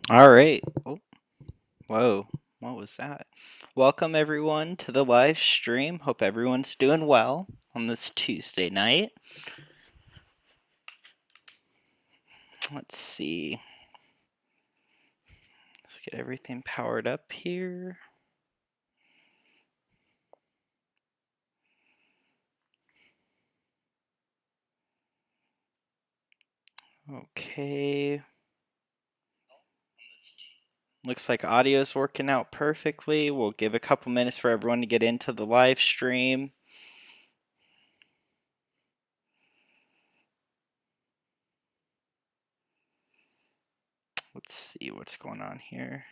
All right. Oh, whoa. What was that? Welcome everyone to the live stream. Hope everyone's doing well on this Tuesday night. Let's see. Let's get everything powered up here. Okay. Looks like audio's working out perfectly. We'll give a couple minutes for everyone to get into the live stream. Let's see what's going on here.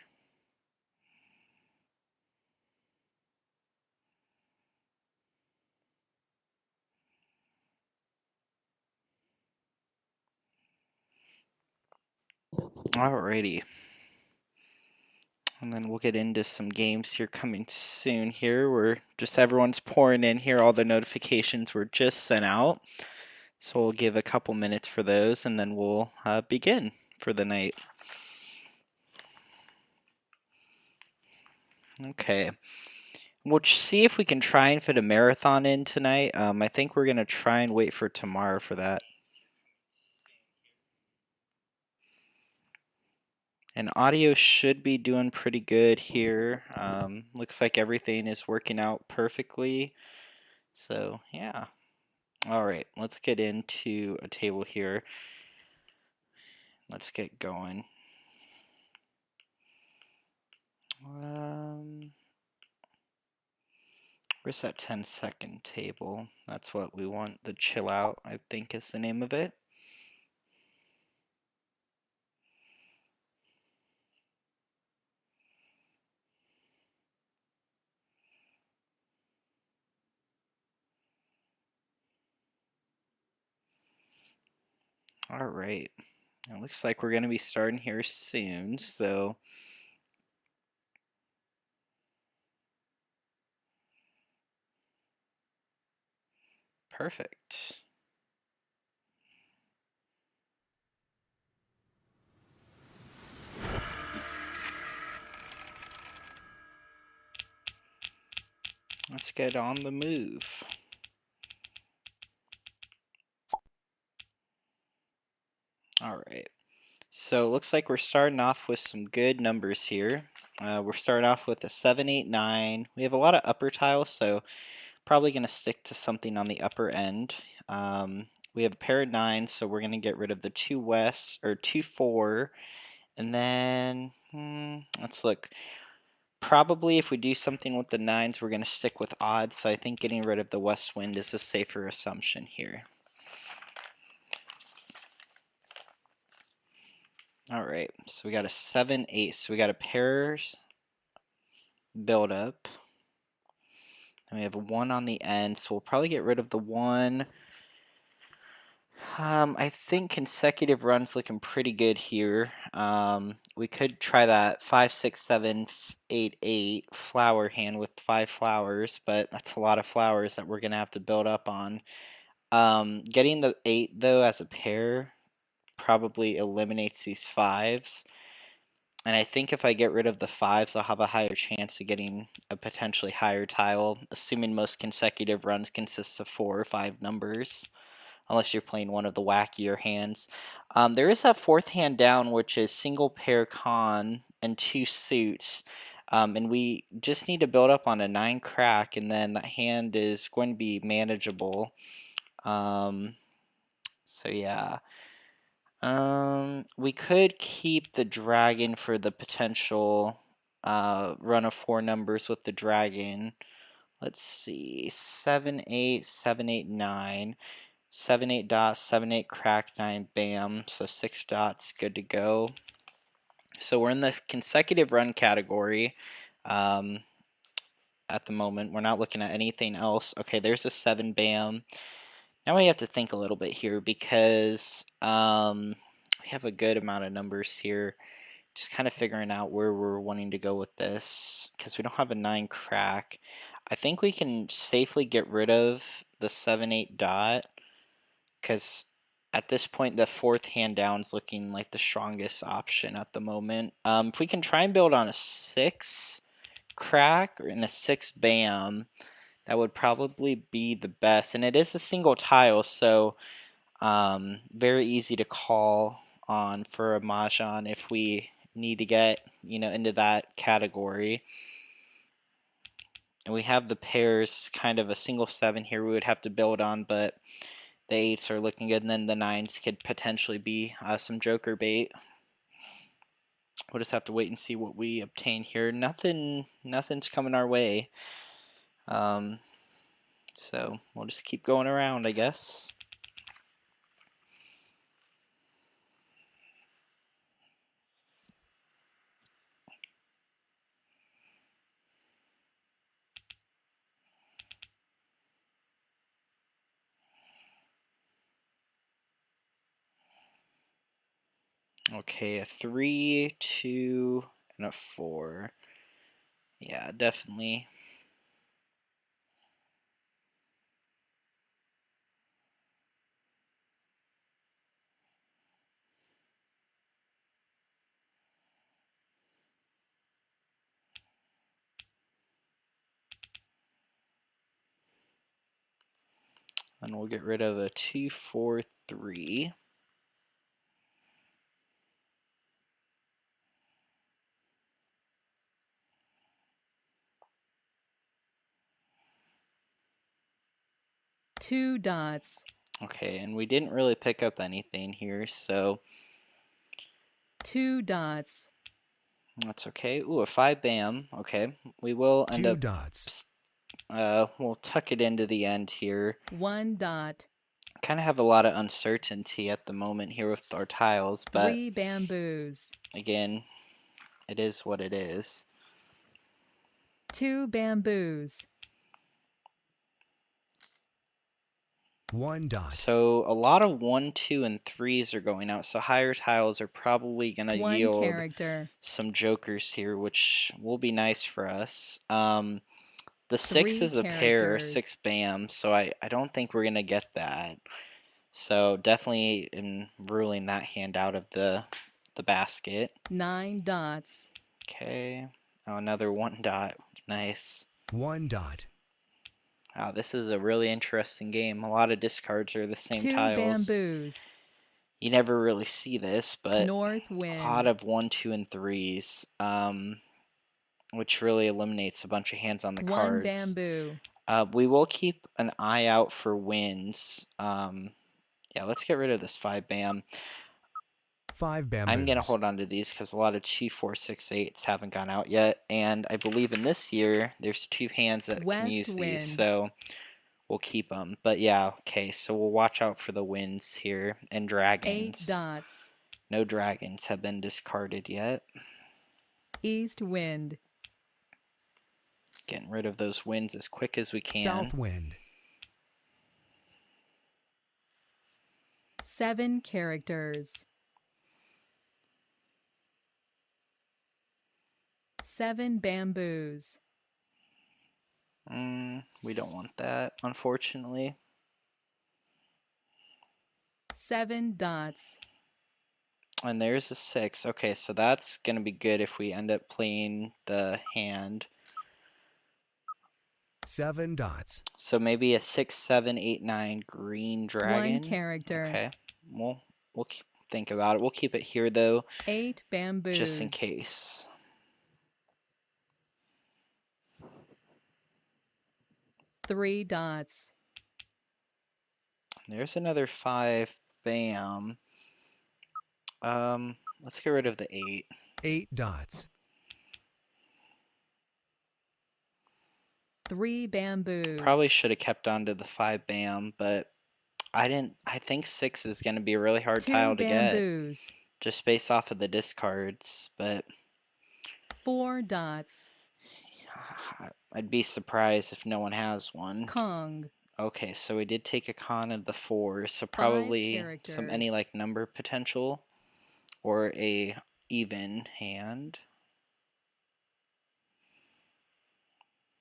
Alrighty. And then we'll get into some games here coming soon here where just everyone's pouring in here. All the notifications were just sent out. So we'll give a couple minutes for those and then we'll begin for the night. Okay. We'll see if we can try and fit a marathon in tonight. I think we're going to try and wait for tomorrow for that. And audio should be doing pretty good here. Looks like everything is working out perfectly. So, yeah. All right, let's get into a table here. Let's get going. Where's that 10-second table? That's what we want. The chill out, I think, is the name of it. All right. It looks like we're going to be starting here soon, so perfect. Let's get on the move. All right. So it looks like we're starting off with some good numbers here. We're starting off with a 7, 8, 9. We have a lot of upper tiles, so probably going to stick to something on the upper end. We have a pair of 9s, so we're going to get rid of the 2 west or 2, 4. And then, let's look. Probably if we do something with the 9s, we're going to stick with odds. So I think getting rid of the west wind is a safer assumption here. All right, so we got a 7, 8. So we got a pairs build up. And we have a 1 on the end, so we'll probably get rid of the 1. I think consecutive runs looking pretty good here. We could try that 5, 6, 7, 8, 8 flower hand with 5 flowers, but that's a lot of flowers that we're going to have to build up on. Getting the 8, though, as a pair probably eliminates these 5s. And I think if I get rid of the 5s, I'll have a higher chance of getting a potentially higher tile, assuming most consecutive runs consists of 4 or 5 numbers, unless you're playing one of the wackier hands. There is that 4th hand down, which is single pair con and 2 suits. And we just need to build up on a 9 crack, and then that hand is going to be manageable. So yeah. We could keep the dragon for the potential run of 4 numbers with the dragon. Let's see, 7, 8, 7, 8, 9. 7, 8 dots, 7, 8 crack, 9 bam. So 6 dots, good to go. So we're in the consecutive run category at the moment. We're not looking at anything else. Okay, there's a 7 bam. Now we have to think a little bit here because we have a good amount of numbers here. Just kind of figuring out where we're wanting to go with this because we don't have a 9 crack. I think we can safely get rid of the 7, 8 dot because at this point, the fourth hand down is looking like the strongest option at the moment. If we can try and build on a 6 crack or in a 6 bam, that would probably be the best. And it is a single tile, so very easy to call on for a Mahjong if we need to get, into that category. And we have the pairs, kind of a single 7 here we would have to build on, but the 8s are looking good, and then the 9s could potentially be some joker bait. We'll just have to wait and see what we obtain here. Nothing's coming our way. So we'll just keep going around, I guess. Okay, a 3, 2, and a 4. Yeah, definitely. And we'll get rid of a 2, 4, 3. Two dots. Okay, and we didn't really pick up anything here, so 2 dots. that's okay. Ooh, a 5 bam. Okay, we will end Two up. dots. We'll tuck it into the end here. 1 dot. Kind of have a lot of uncertainty at the moment here with our tiles, but 3 bamboos. again, it is what it is. 2 bamboos. 1 dot. So a lot of 1, 2, and 3s are going out. So higher tiles are probably going to 1 yield character. some jokers here, which will be nice for us. The 6 3 is a pair, characters. 6 bam, so I don't think we're going to get that. So definitely in ruling that hand out of the basket. 9 dots. Okay. Oh, another 1 dot. Nice. 1 dot. Wow, this is a really interesting game. A lot of discards are the same 2 tiles. bamboos. You never really see this, but North a wind. lot of 1, 2, and 3s, which really eliminates a bunch of hands on the 1 cards. bamboo. We will keep an eye out for wins. Yeah, let's get rid of this 5 bam. 5 bamboos. I'm gonna hold on to these because a lot of 2, 4, 6, 8s haven't gone out yet, and I believe in this year there's 2 hands that can use West these, wind. so we'll keep them. But yeah, okay, so we'll watch out for the winds here and 8 dragons. dots. No dragons have been discarded yet. East wind. Getting rid of those winds as quick as we can. South wind. 7 characters. 7 bamboos. We don't want that, unfortunately. 7 dots. And there's a 6. Okay, so that's going to be good if we end up playing the hand. 7 dots. So maybe a 6, 7, 8, 9 green dragon. 1 character. Okay, we'll think about it. We'll keep it here, though. 8 bamboos. Just in case. 3 dots. There's another 5 bam. Let's get rid of the 8. 8 dots. 3 bamboos. Probably should have kept on to the 5 bam, but I think 6 is going to be a really hard 2 tile to bamboos. get. Just based off of the discards, but 4 dots. I'd be surprised if no one has one. Kong. Okay, so we did take a con of the 4, so probably any characters. like number potential or a even hand.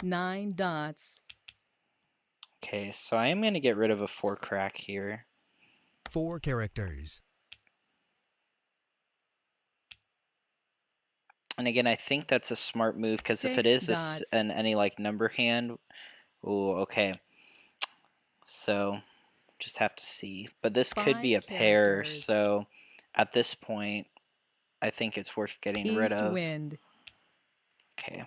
9 dots. Okay, so I am going to get rid of a 4 crack here. 4 characters. And again, I think that's a smart move, because if it 6 is dots. any like number hand, oh, okay. So just have to see. But this could be 5 a pair, characters. so at this point, I think it's worth getting rid East of. wind. Okay.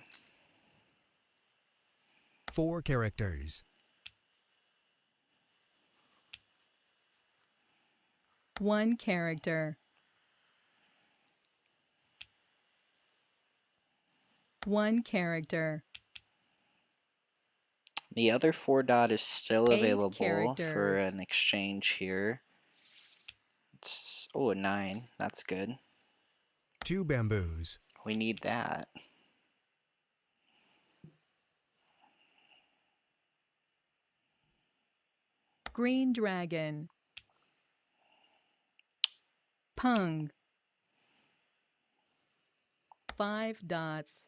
4 characters. 1 character. 1 character. The other 4 dot is still 8 available for characters. an exchange here. Oh, a 9. That's good. 2 bamboos. We need that. Green dragon. Pung. 5 dots.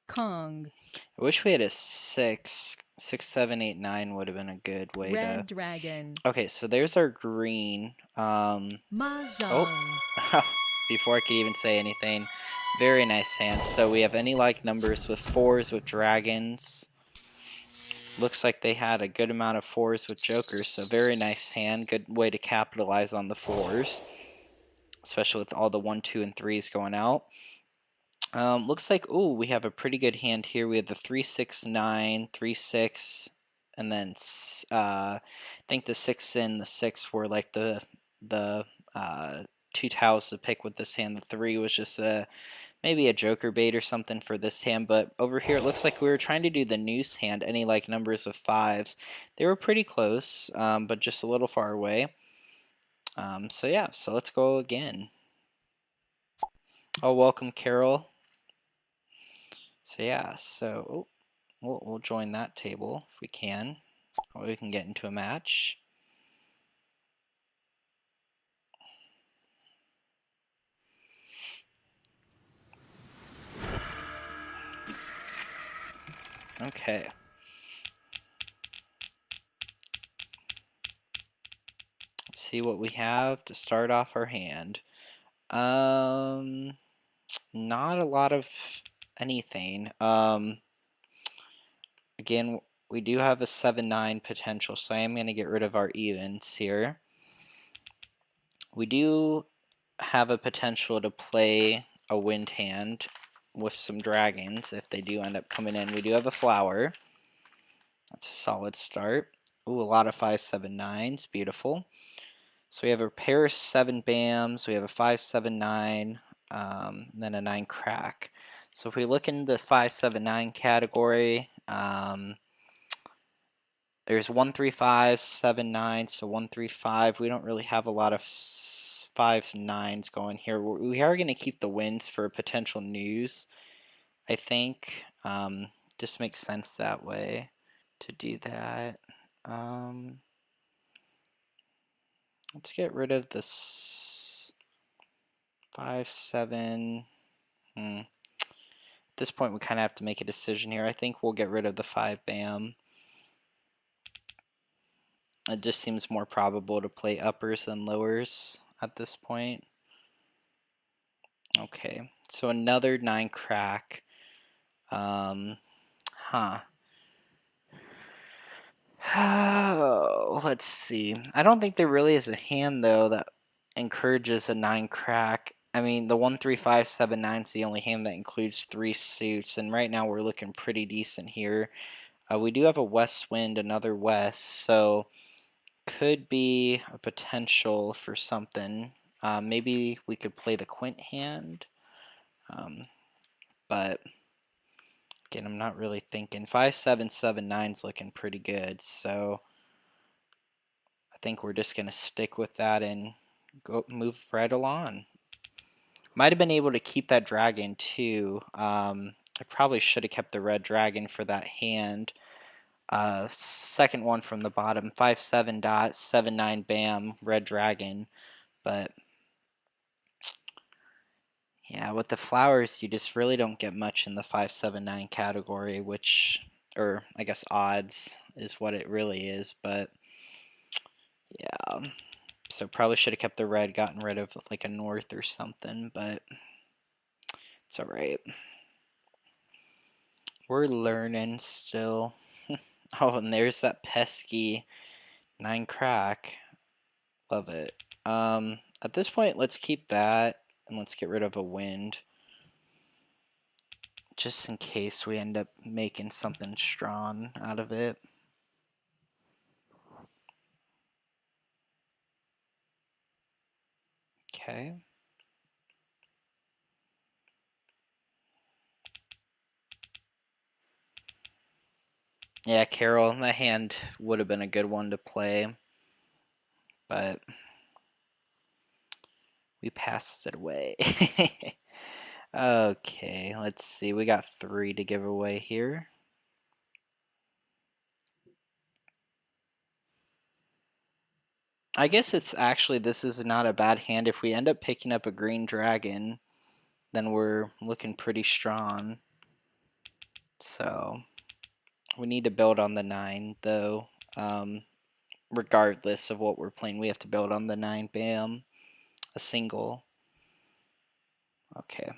Kong. I wish we had a 6. 6, 7, 8, 9 would have been a good way Red to... dragon. Okay, so there's our green. Mahjong. Before I could even say anything. Very nice hands. So we have any like numbers with 4s with dragons. Looks like they had a good amount of 4s with jokers. So very nice hand. Good way to capitalize on the 4s. Especially with all the 1, 2, and 3s going out. Looks like, ooh, we have a pretty good hand here. We have the 3, 6, 9, 3, 6, and then I think the 6 and the 6 were like the 2 tiles to pick with this hand. The 3 was just maybe a joker bait or something for this hand. But over here, it looks like we were trying to do the noose hand, any like numbers with 5s. They were pretty close, but just a little far away. So yeah, so let's go again. Oh, welcome, Carol. So yeah, so we'll join that table if we can. We can get into a match. Okay. Let's see what we have to start off our hand. Not a lot of anything. Again, we do have a 7-9 potential, so I am going to get rid of our evens here. We do have a potential to play a wind hand with some dragons if they do end up coming in. We do have a flower. That's a solid start. Ooh, a lot of 5, 7, 9s. Beautiful. So we have a pair of 7 bams. We have a 5, 7, 9, and then a 9 crack. So if we look in the 5, 7, 9 category, there's 1, 3, 5, 7, 9. So 1, 3, 5. We don't really have a lot of 5s and 9s going here. We are going to keep the wins for potential news, I think. Just makes sense that way to do that. Let's get rid of this 5, 7. At this point, we kind of have to make a decision here. I think we'll get rid of the 5 bam. It just seems more probable to play uppers than lowers at this point. Okay, so another 9 crack. Let's see. I don't think there really is a hand, though, that encourages a 9 crack. I mean, the 1, 3, 5, 7, 9 is the only hand that includes 3 suits, and right now we're looking pretty decent here. We do have a west wind, another west, so could be a potential for something. Maybe we could play the quint hand, but again, I'm not really thinking. 5, 7, 7, 9's looking pretty good, so I think we're just going to stick with that and go move right along. Might have been able to keep that dragon too. I probably should have kept the red dragon for that hand. Second one from the bottom, 5, 7 dot, 7, 9 bam, red dragon. But yeah, with the flowers, you just really don't get much in the 5, 7, 9 category, which, or I guess odds is what it really is. But Yeah. So probably should have kept the red, gotten rid of like a north or something, but it's alright. We're learning still. Oh, and there's that pesky 9 crack. Love it. At this point, let's keep that, and let's get rid of a wind. Just in case we end up making something strong out of it. Okay. Yeah, Carol, that hand would have been a good one to play, but we passed it away. Okay, let's see. We got 3 to give away here. I guess it's actually, this is not a bad hand. If we end up picking up a green dragon, then we're looking pretty strong. So we need to build on the 9, though. Regardless of what we're playing, we have to build on the 9. Bam. A single. Okay.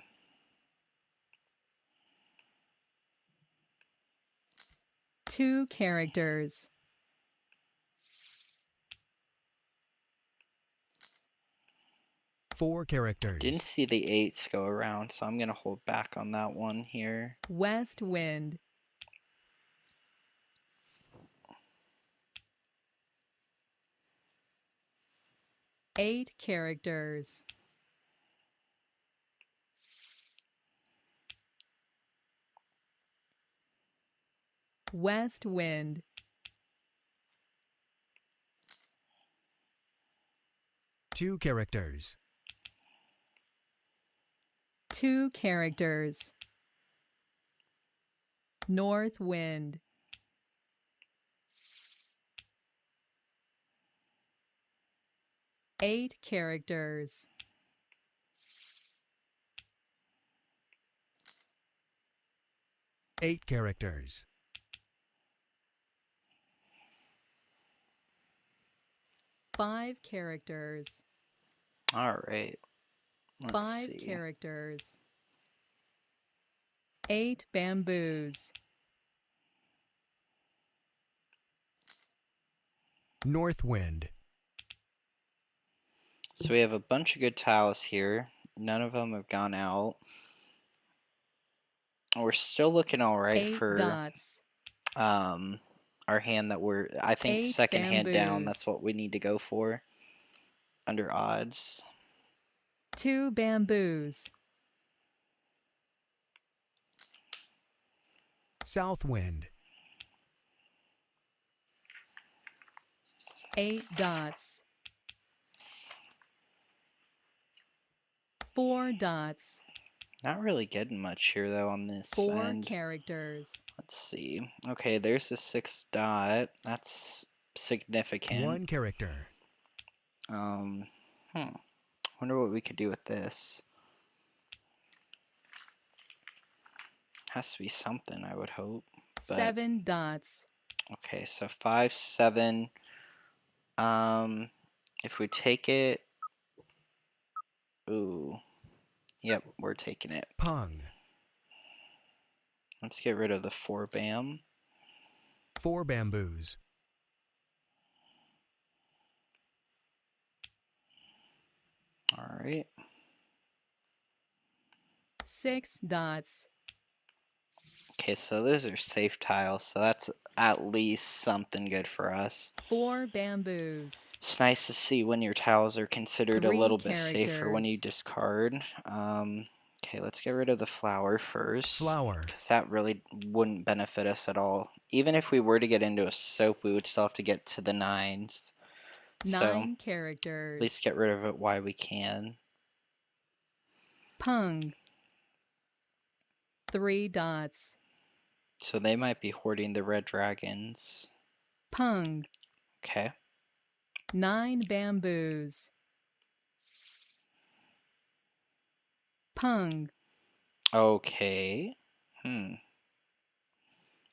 Two characters. Four characters. Didn't see the 8s go around, so I'm going to hold back on that one here. West wind. Eight characters. West wind. Two characters. Two characters. North wind. Eight characters. Eight characters. Five characters. All right. Let's Five see. characters. Eight bamboos. North wind. So we have a bunch of good tiles here. None of them have gone out. We're still looking all right Eight for dots. our hand that we're, I think, Eight second hand down. bamboos. That's what we need to go for under odds. Two bamboos. South wind. Eight dots. Four dots. Not really getting much here, though, on this Four end. characters. Let's see. Okay, there's a 6 dot. That's significant. One character. Wonder what we could do with this. Has to be something, I would hope. But, 7 dots. okay, so 5, 7. If we take it, ooh, yep, we're taking it. Pung. Let's get rid of the 4 bam. Four bamboos. All right. 6 dots. Okay, so those are safe tiles, so that's at least something good for us. 4 bamboos. It's nice to see when your tiles are considered a 3 little bit safer when you characters. discard. Okay, let's get rid of the flower first. Flower. Because that really wouldn't benefit us at all. Even if we were to get into a soap, we would still have to get to the 9s. 9 So, characters. at least get rid of it while we can. Pung. 3 dots. So they might be hoarding the red dragons. Pung. Okay. 9 bamboos. Pung. Okay.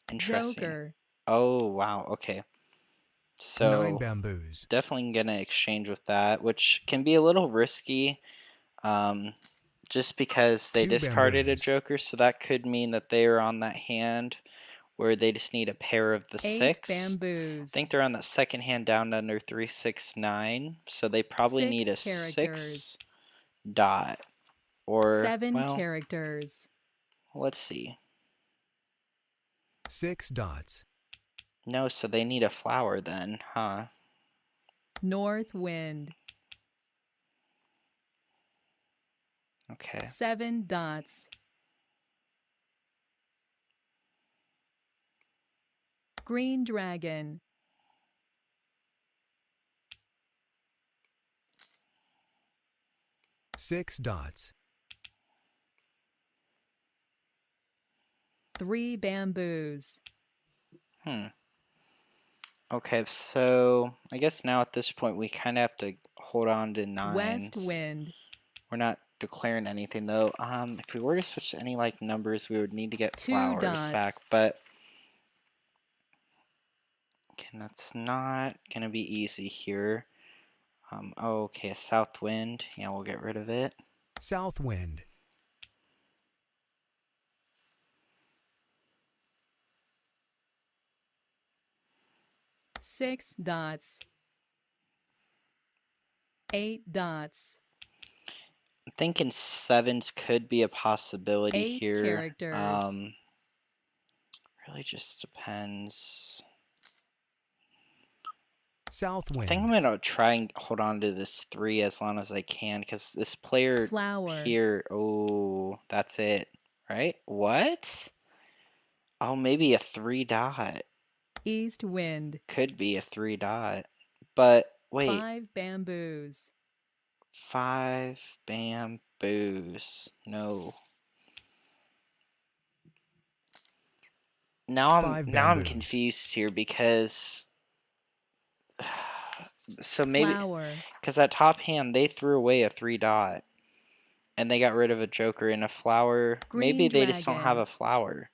Interesting. Joker. Oh, wow. Okay. 9 So bamboos. definitely going to exchange with that, which can be a little risky. Just because they 2 discarded a bamboos. joker, so that could mean that they are on that hand where they just need a pair of the 8 6. I bamboos. think they're on that second hand down to under 3, 6, 9, so they probably 6 need a characters. 6 dot. Or, 7 well, characters. let's see. 6 dots. No, so they need a flower then, huh? North wind. Okay. 7 dots. Green dragon. Six dots. 3 bamboos. Okay, so I guess now at this point we kind of have to hold on to 9s. West wind. We're not declaring anything though. If we were to switch to any like numbers, we would need to get 2 flowers dots. back, but again, that's not gonna be easy here. Oh, okay, a south wind. Yeah, we'll get rid of it. South wind. 6 dots. 8 dots. I'm thinking 7s could be a possibility 8 here. characters. Really just depends. South I wind. think I'm gonna try and hold on to this 3 as long as I can, because this player Flower. here, oh, that's it, right? What? Oh, maybe a 3 dot. East wind. Could be a 3 dot. But wait, 5 bamboos. 5 bamboos. No. Now 5 I'm bamboos. confused here because so maybe Flower. because that top hand they threw away a 3 dot and they got rid of a joker and a flower. Green Maybe they just don't dragon. have a flower.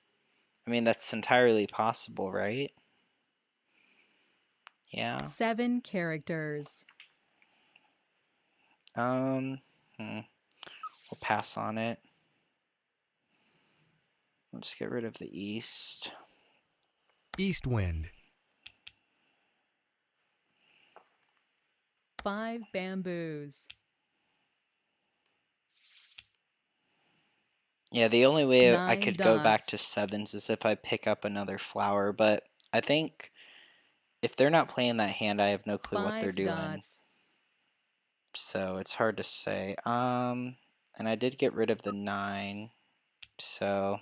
I mean, that's entirely possible, right? Yeah. 7 characters. We'll pass on it. Let's get rid of the east. East wind. 5 bamboos. Yeah, the only way I 9 could go back to dots. 7s is if I pick up another flower, but I think if they're not playing that hand, I have no clue what they're 5 doing. dots. So it's hard to say. And I did get rid of the 9, so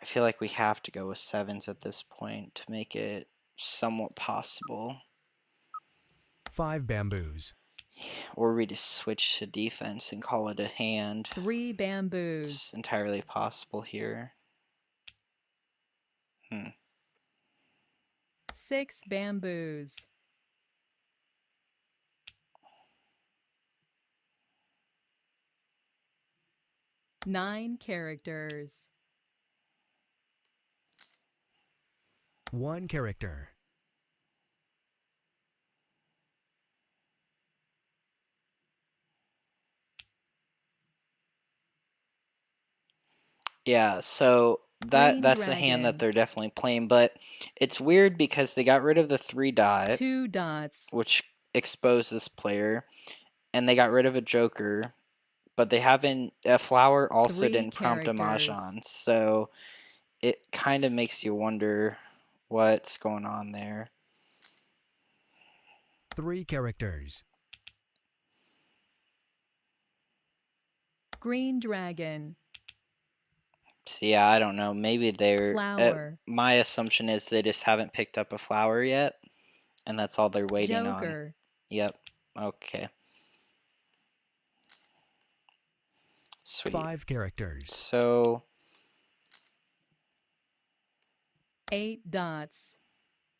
I feel like we have to go with 7s at this point to make it somewhat possible. 5 bamboos. Or we just switch to defense and call it a hand. 3 It's bamboos. entirely possible here. 6 bamboos. 9 characters. 1 character. Yeah, so Green that's the hand that dragon. they're definitely playing, but it's weird because they got rid of the 3 dot, 2 dots. which exposed this player, and they got rid of a joker, but they haven't. A flower also 3 didn't prompt a characters. mahjong, so it kind of makes you wonder what's going on there. 3 characters. Green dragon. So yeah, I don't know. Maybe they're. Flower. My assumption is they just haven't picked up a flower yet, and that's all they're waiting on. Joker. Yep. Okay. Sweet. 5 characters. So 8 dots.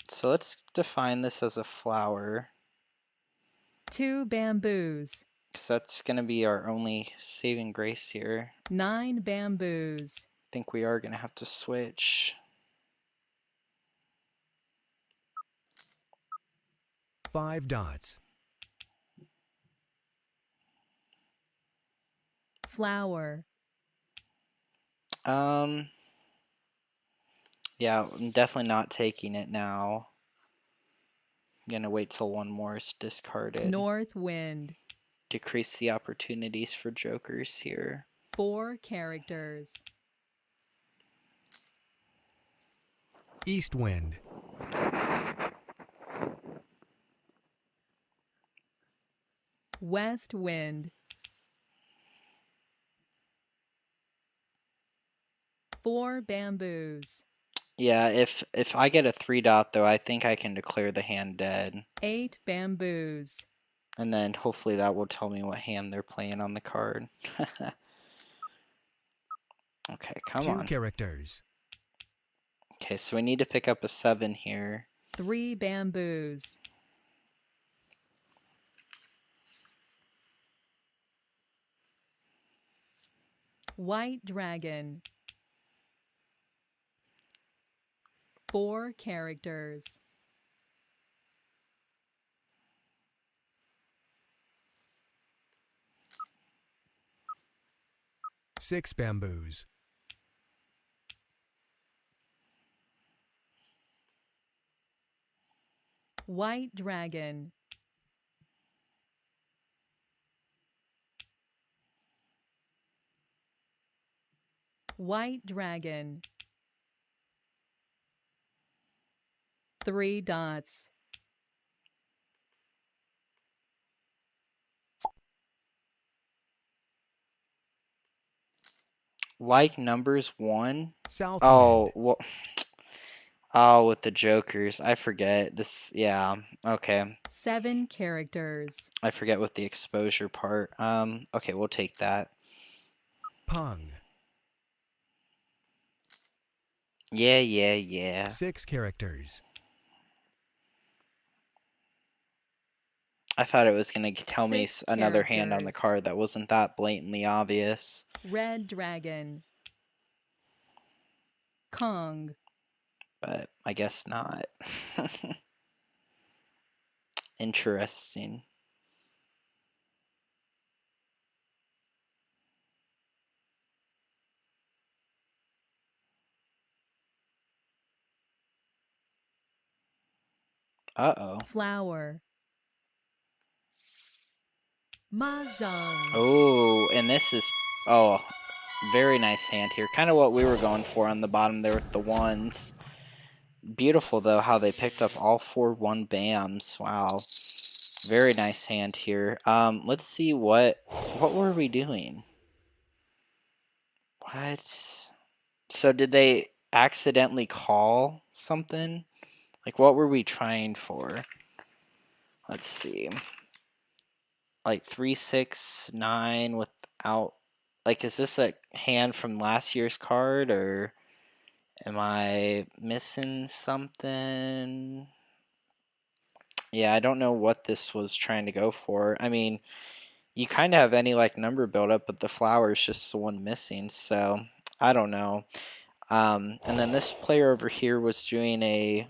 so let's define this as a flower, 2 bamboos. because that's going to be our only saving grace here. 9 bamboos. I think we are going to have to switch. 5 dots. Flower. Yeah, I'm definitely not taking it now. I'm gonna wait till one more is discarded. North wind. Decrease the opportunities for jokers here. 4 characters. East wind. West wind. 4 bamboos. Yeah, if I get a 3 dot though, I think I can declare the hand dead. 8 bamboos. And then hopefully that will tell me what hand they're playing on the card. Okay, come 2 on. characters. Okay, so we need to pick up a 7 here. 3 bamboos. White dragon. 4 characters. Six bamboos. White dragon. White dragon. 3 dots. Like numbers 1. South Oh, wind. well. Oh, with the jokers. I forget. This, yeah. Okay. 7 characters. I forget with the exposure part. Okay, we'll take that. Pung. Yeah. 6 characters. I thought it was going to tell me 6 another hand on the characters. card that wasn't that blatantly obvious. Red dragon. Kong. But I guess not. Interesting. Uh-oh. Flower. Mahjong. Oh, and this is... Oh, very nice hand here. Kind of what we were going for on the bottom there with the ones. Beautiful, though, how they picked up all 4 1-bams. Wow. Very nice hand here. Let's see what were we doing? What? So did they accidentally call something? Like, what were we trying for? Let's see. Like 3, 6, 9 without... Like, is this a hand from last year's card, or am I missing something? Yeah, I don't know what this was trying to go for. I mean, you kind of have any, like, number buildup, but the flower is just the one missing, so I don't know. And then this player over here was doing a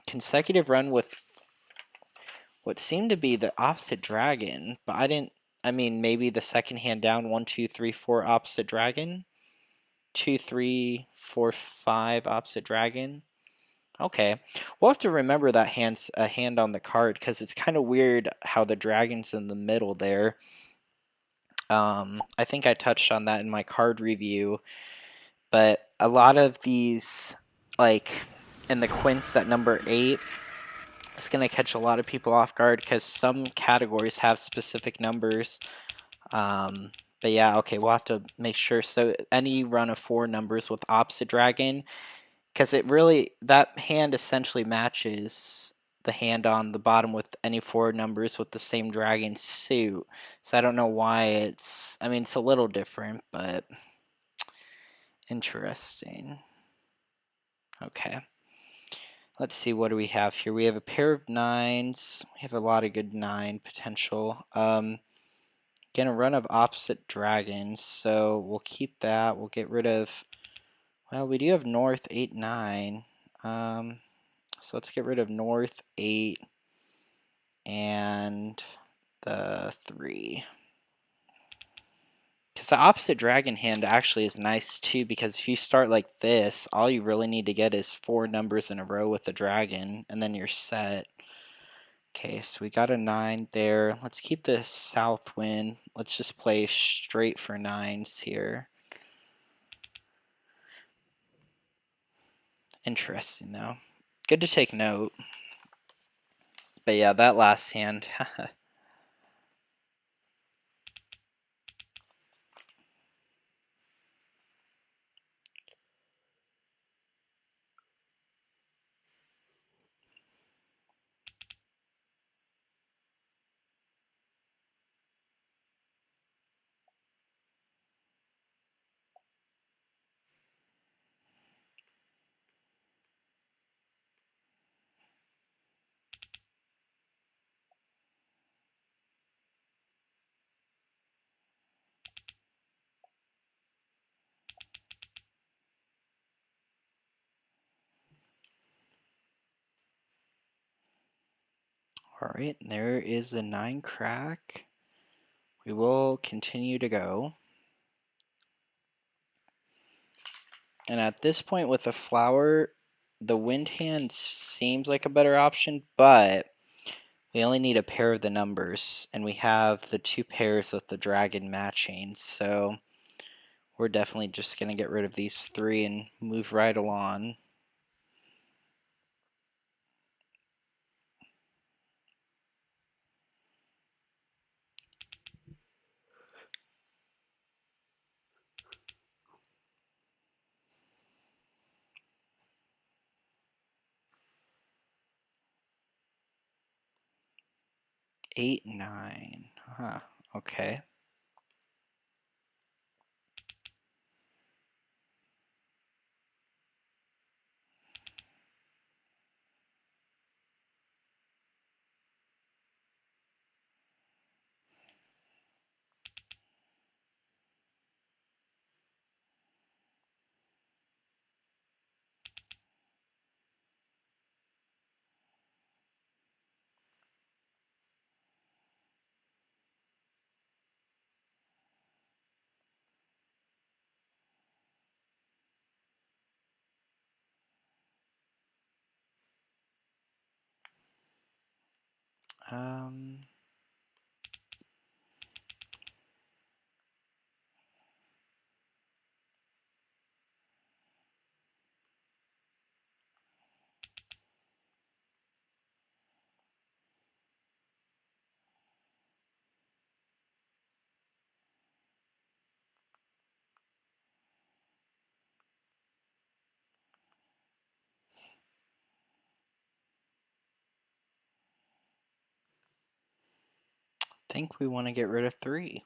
consecutive run with what seemed to be the opposite dragon, but I mean, maybe the second hand down, 1, 2, 3, 4 opposite dragon, 2, 3, 4, 5 opposite dragon. Okay, we'll have to remember that hand's a hand on the card, because it's kind of weird how the dragon's in the middle there. I think I touched on that in my card review, but a lot of these, like in the quints at number 8, it's going to catch a lot of people off guard because some categories have specific numbers. But yeah, okay, we'll have to make sure. So any run of 4 numbers with opposite dragon, because that hand essentially matches the hand on the bottom with any 4 numbers with the same dragon suit. So I don't know why I mean, it's a little different, but interesting. Okay. Let's see, what do we have here? We have a pair of 9s. We have a lot of good 9 potential. Again, a run of opposite dragons, so we'll keep that. We'll get rid of... Well, we do have North 8, 9. So let's get rid of North 8. and the 3. Because the opposite dragon hand actually is nice too, because if you start like this, all you really need to get is 4 numbers in a row with the dragon, and then you're set. Okay, so we got a 9 there. Let's keep the south wind. Let's just play straight for 9s here. Interesting though. Good to take note. But yeah, that last hand. Alright, there is the 9 crack. We will continue to go. And at this point with the flower, the wind hand seems like a better option, but we only need a pair of the numbers, and we have the 2 pairs with the dragon matching, so we're definitely just going to get rid of these 3 and move right along. Eight, 9. Huh. Okay. Um. Think we want to get rid of 3.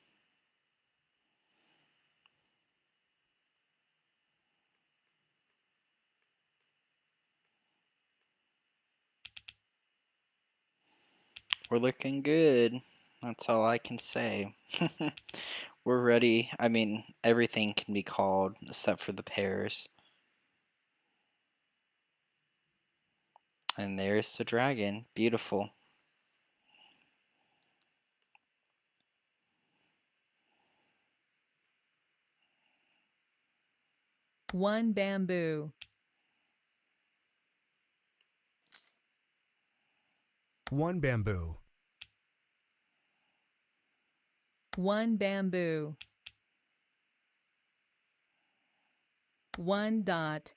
We're looking good. That's all I can say. We're ready. I mean, everything can be called except for the pairs. And there's the dragon. Beautiful. One bamboo. One bamboo. One bamboo. One dot.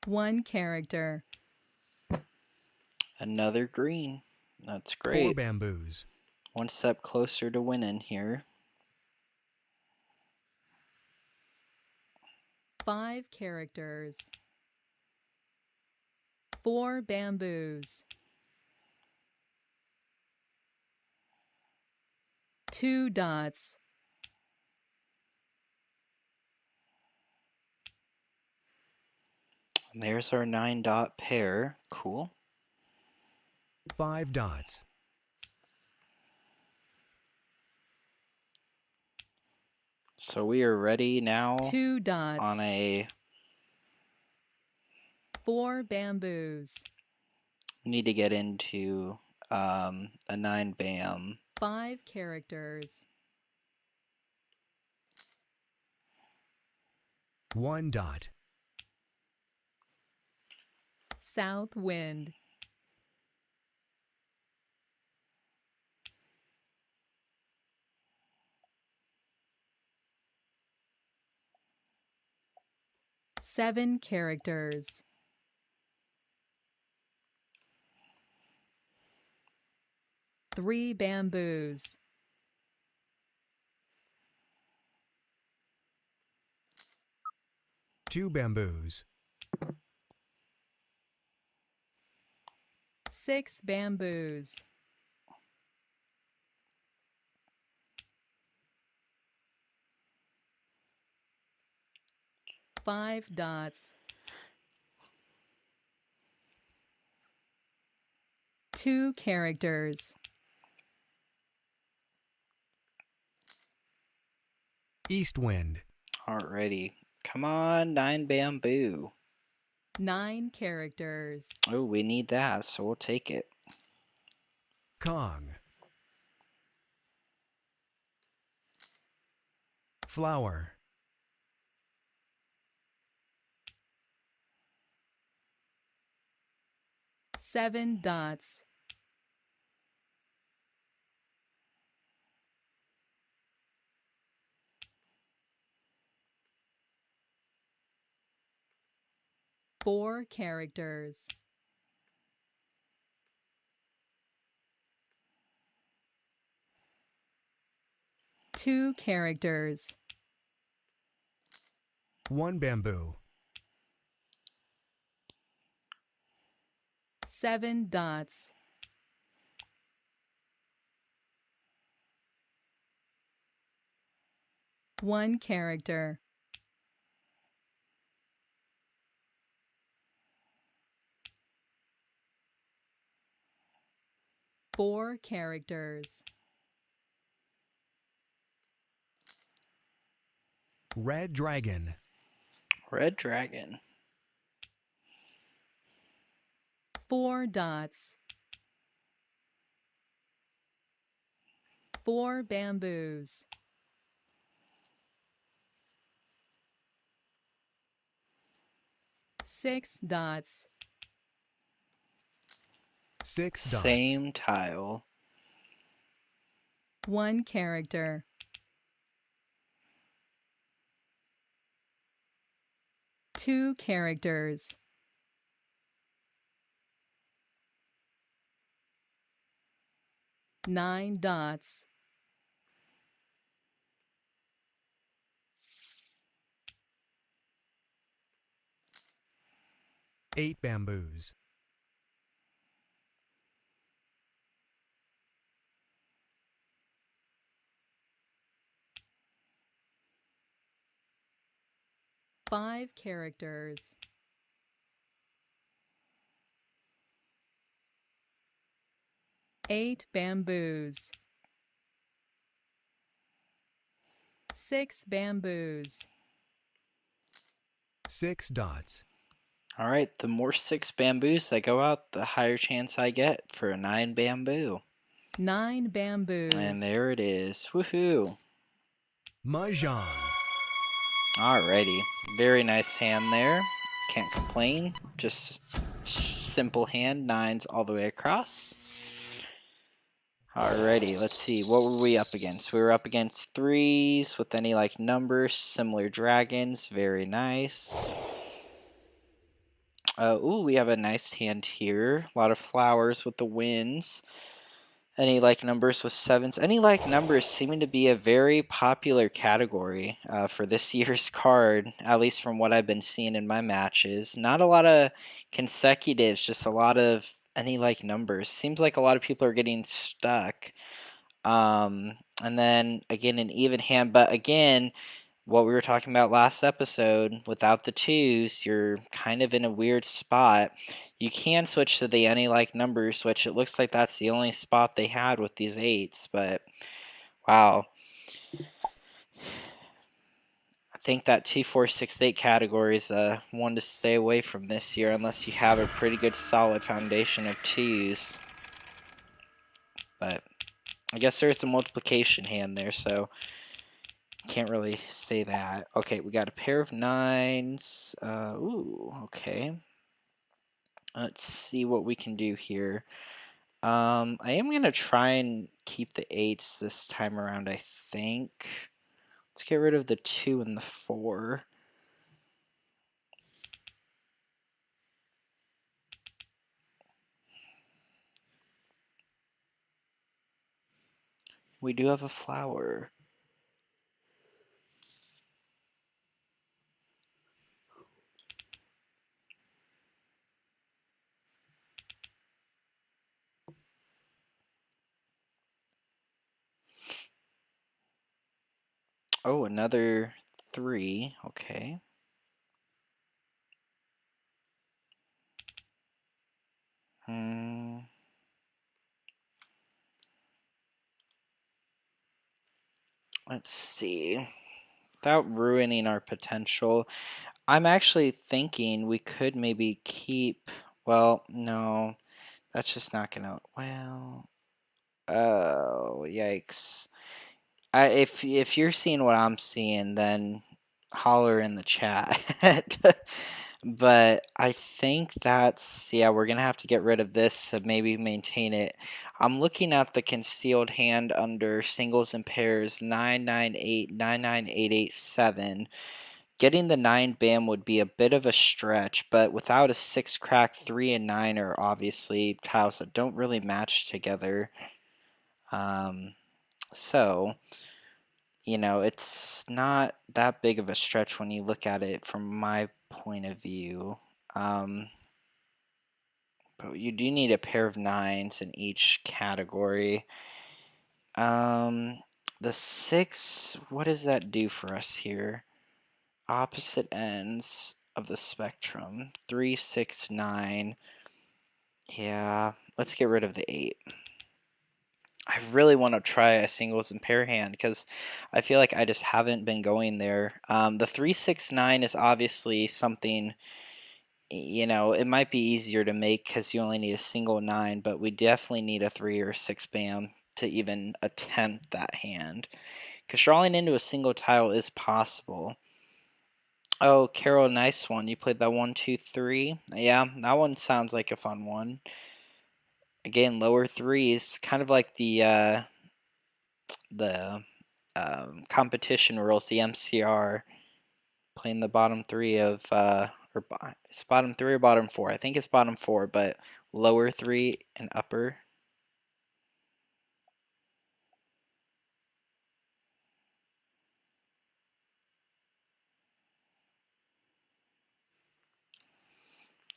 One character. Another green. That's 4 great. bamboos. One step closer to winning here. 5 characters. 4 bamboos. 2 dots. And there's our 9 dot pair. Cool. 5 dots. So we are ready now 2 dots. on a 4 bamboos. We need to get into a 9 bam. 5 characters. 1 dot. South wind. Seven characters. 3 bamboos. 2 bamboos. 6 bamboos. 5 dots. 2 characters. East wind. Alrighty. Come on, 9 bamboo. 9 characters. Oh, we need that, so we'll take it. Kong. Flower. 7 dots. 4 characters. 2 characters. 1 bamboo. 7 dots. 1 character. 4 characters. Red dragon. Red dragon. 4 dots. 4 bamboos. 6 dots. 6 dots. Same tile. 1 character. 2 characters. 9 dots. 8 bamboos. 5 characters. 8 bamboos. 6 bamboos. 6 dots. Alright, the more 6 bamboos that go out, the higher chance I get for a 9 bamboo. 9 bamboos. And there it is. Woohoo! Mahjong. Alrighty. Very nice hand there. Can't complain. Just simple hand. 9s all the way across. Alrighty, let's see. What were we up against? We were up against 3s with any like numbers. Similar dragons. Very nice. Ooh, we have a nice hand here. A lot of flowers with the winds. Any like numbers with 7s. Any like numbers seeming to be a very popular category for this year's card, at least from what I've been seeing in my matches. Not a lot of consecutives, just a lot of any like numbers. Seems like a lot of people are getting stuck. And then again, an even hand, but again, what we were talking about last episode, without the 2s, you're kind of in a weird spot. You can switch to the any like number switch. It looks like that's the only spot they had with these 8s, but wow. think that 2, 4, 6, 8 category is one to stay away from this year unless you have a pretty good solid foundation of 2s. But I guess there's a multiplication hand there, so can't really say that. Okay, we got a pair of 9s. Ooh, okay. Let's see what we can do here. I am going to try and keep the 8s this time around, I think. Let's get rid of the 2 and the 4. We do have a flower. Oh, another 3. Okay. Let's see. Without ruining our potential, I'm actually thinking we could maybe keep. Well, no, that's just not gonna. Well, oh yikes! If you're seeing what I'm seeing, then holler in the chat. But I think that's, yeah, we're gonna have to get rid of this to maybe maintain it. I'm looking at the concealed hand under singles and pairs 998, 99887. Getting the 9 bam would be a bit of a stretch, but without a 6 crack, 3 and 9 are obviously tiles that don't really match together. So, you know, it's not that big of a stretch when you look at it from my point of view. But you do need a pair of 9s in each category. The 6, what does that do for us here? Opposite ends of the spectrum. 3, 6, 9. Yeah, let's get rid of the 8. I really want to try a singles and pair hand because I feel like I just haven't been going there. The 3, 6, 9 is obviously something, you know, it might be easier to make because you only need a single 9, but we definitely need a 3 or 6 bam to even attempt that hand. Because drawing into a single tile is possible. Oh, Carol, nice one. You played that 1, 2, 3. Yeah, that one sounds like a fun one. Again, lower 3s, kind of like the competition rules, the MCR, playing the bottom 3 of, it's bottom 3 or bottom 4? I think it's bottom 4, but lower 3 and upper.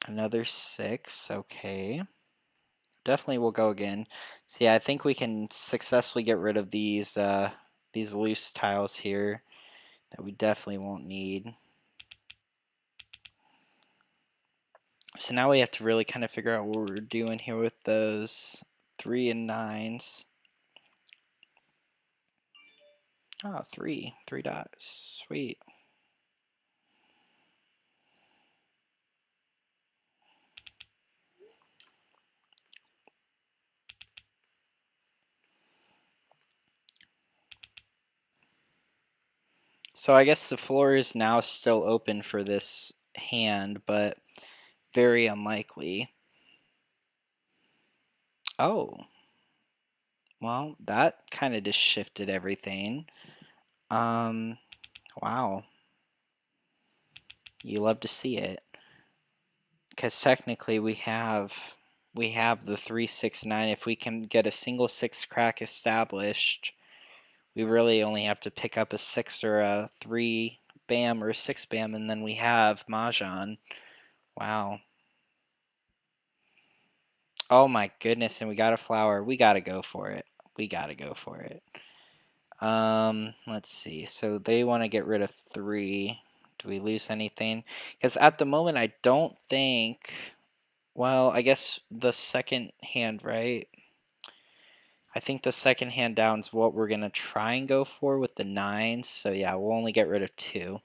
Another 6, okay. Definitely will go again. So yeah, I think we can successfully get rid of these loose tiles here that we definitely won't need. So now we have to really kind of figure out what we're doing here with those 3 and 9s. Oh, 3 dots, sweet. So I guess the floor is now still open for this hand, but very unlikely. Oh, well, that kind of just shifted everything. Wow. You love to see it. Because technically we have the 3, 6, 9. If we can get a single 6 crack established, we really only have to pick up a 6 or a 3 bam or a 6 bam, and then we have Mahjong. Wow. Oh my goodness, and we got a flower. We gotta go for it. We gotta go for it. Let's see. So they want to get rid of 3. Do we lose anything? Because at the moment, I don't think. Well, I guess the second hand, right? I think the second hand down is what we're going to try and go for with the 9s. So yeah, we'll only get rid of 2.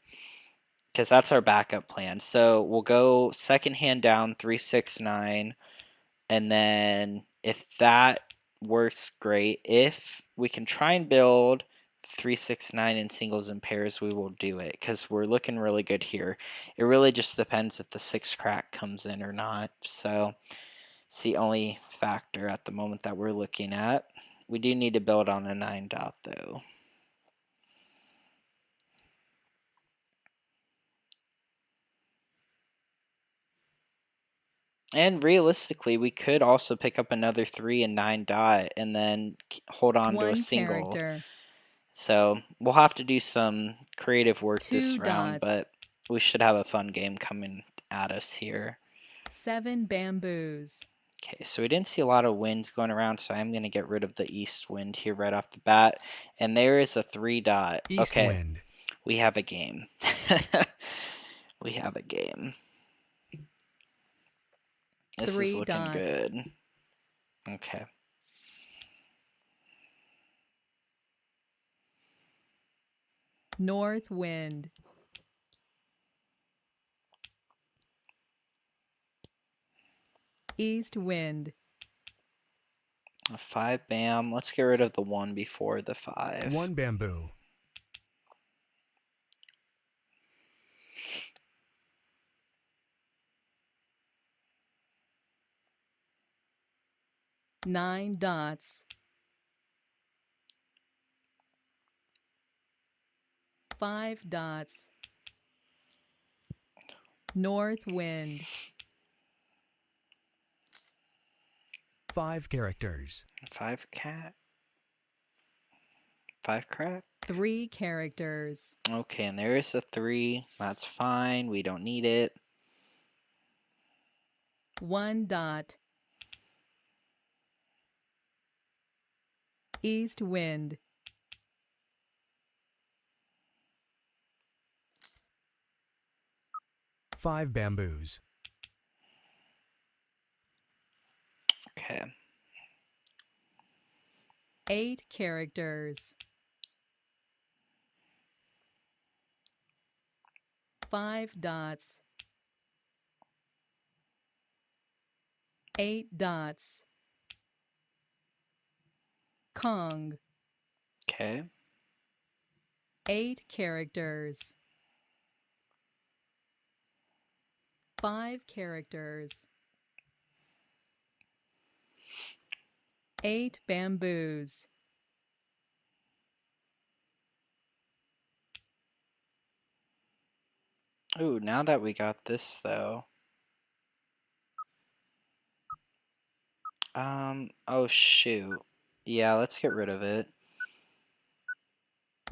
Because that's our backup plan. So we'll go second hand down, 3, 6, 9. And then if that works, great. If we can try and build 3, 6, 9 in singles and pairs, we will do it. Because we're looking really good here. It really just depends if the 6 crack comes in or not. So it's the only factor at the moment that we're looking at. We do need to build on a 9 dot though. And realistically, we could also pick up another 3 and 9 dot and then hold on to a 1 single. character. So we'll have to do some creative work 2 this round, dots. but we should have a fun game coming at us here. 7 bamboos. Okay, so we didn't see a lot of winds going around, so I'm going to get rid of the east wind here right off the bat. And there is a 3 dot. East Okay, wind. we have a game. We have a game. This 3 is looking dots. good. Okay. North wind. East wind. A 5 bam. Let's get rid of the 1 before the 5. 1 bamboo. Nine dots. 5 dots. North wind. 5 characters. 5 cat. 5 crack. 3 characters. Okay, and there is a 3. That's fine. We don't need it. 1 dot. East wind. Five bamboos. Okay. 8 characters. 5 dots. 8 dots. Kong. Okay. 8 characters. 5 characters. 8 bamboos. Ooh, now that we got this though. Oh shoot. Yeah, let's get rid of it.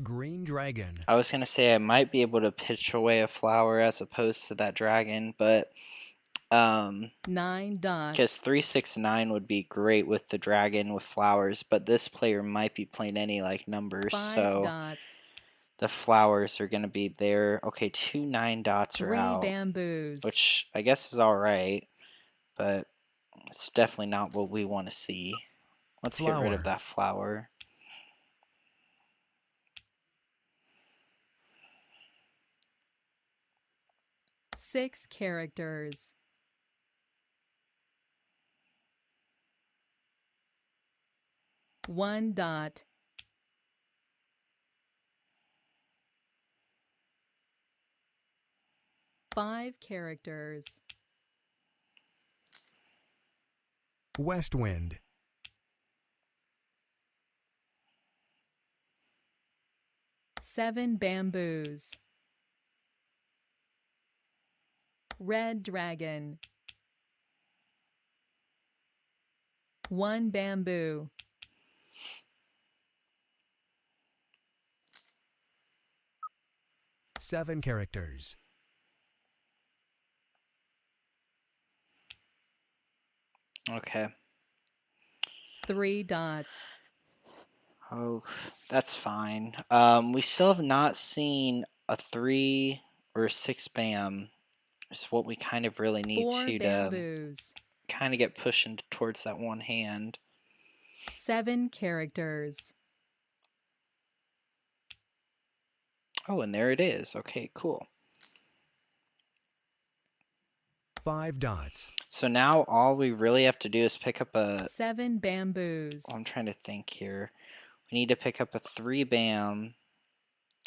Green dragon. I was gonna say I might be able to pitch away a flower as opposed to that dragon, but 9 because dots. 369 would be great with the dragon with flowers, but this player might be playing any like numbers, 5 so dots. the flowers are gonna be there. Okay, 2 9 dots are 3 out, bamboos. which I guess is all right, but it's definitely not what we want to see. Let's get rid of Flower. that flower. Six characters. One dot. Five characters. West wind. Seven bamboos. Red dragon. One bamboo. Seven characters. Okay. Three dots. Oh, that's fine. We still have not seen a 3 or a 6 bam. It's what we kind of really need Four to bamboos. kind of get pushing towards that one hand. 7 characters. Oh, and there it is. Okay, cool. 5 dots. So now all we really have to do is pick up a... 7 bamboos. I'm trying to think here. We need to pick up a 3 bam,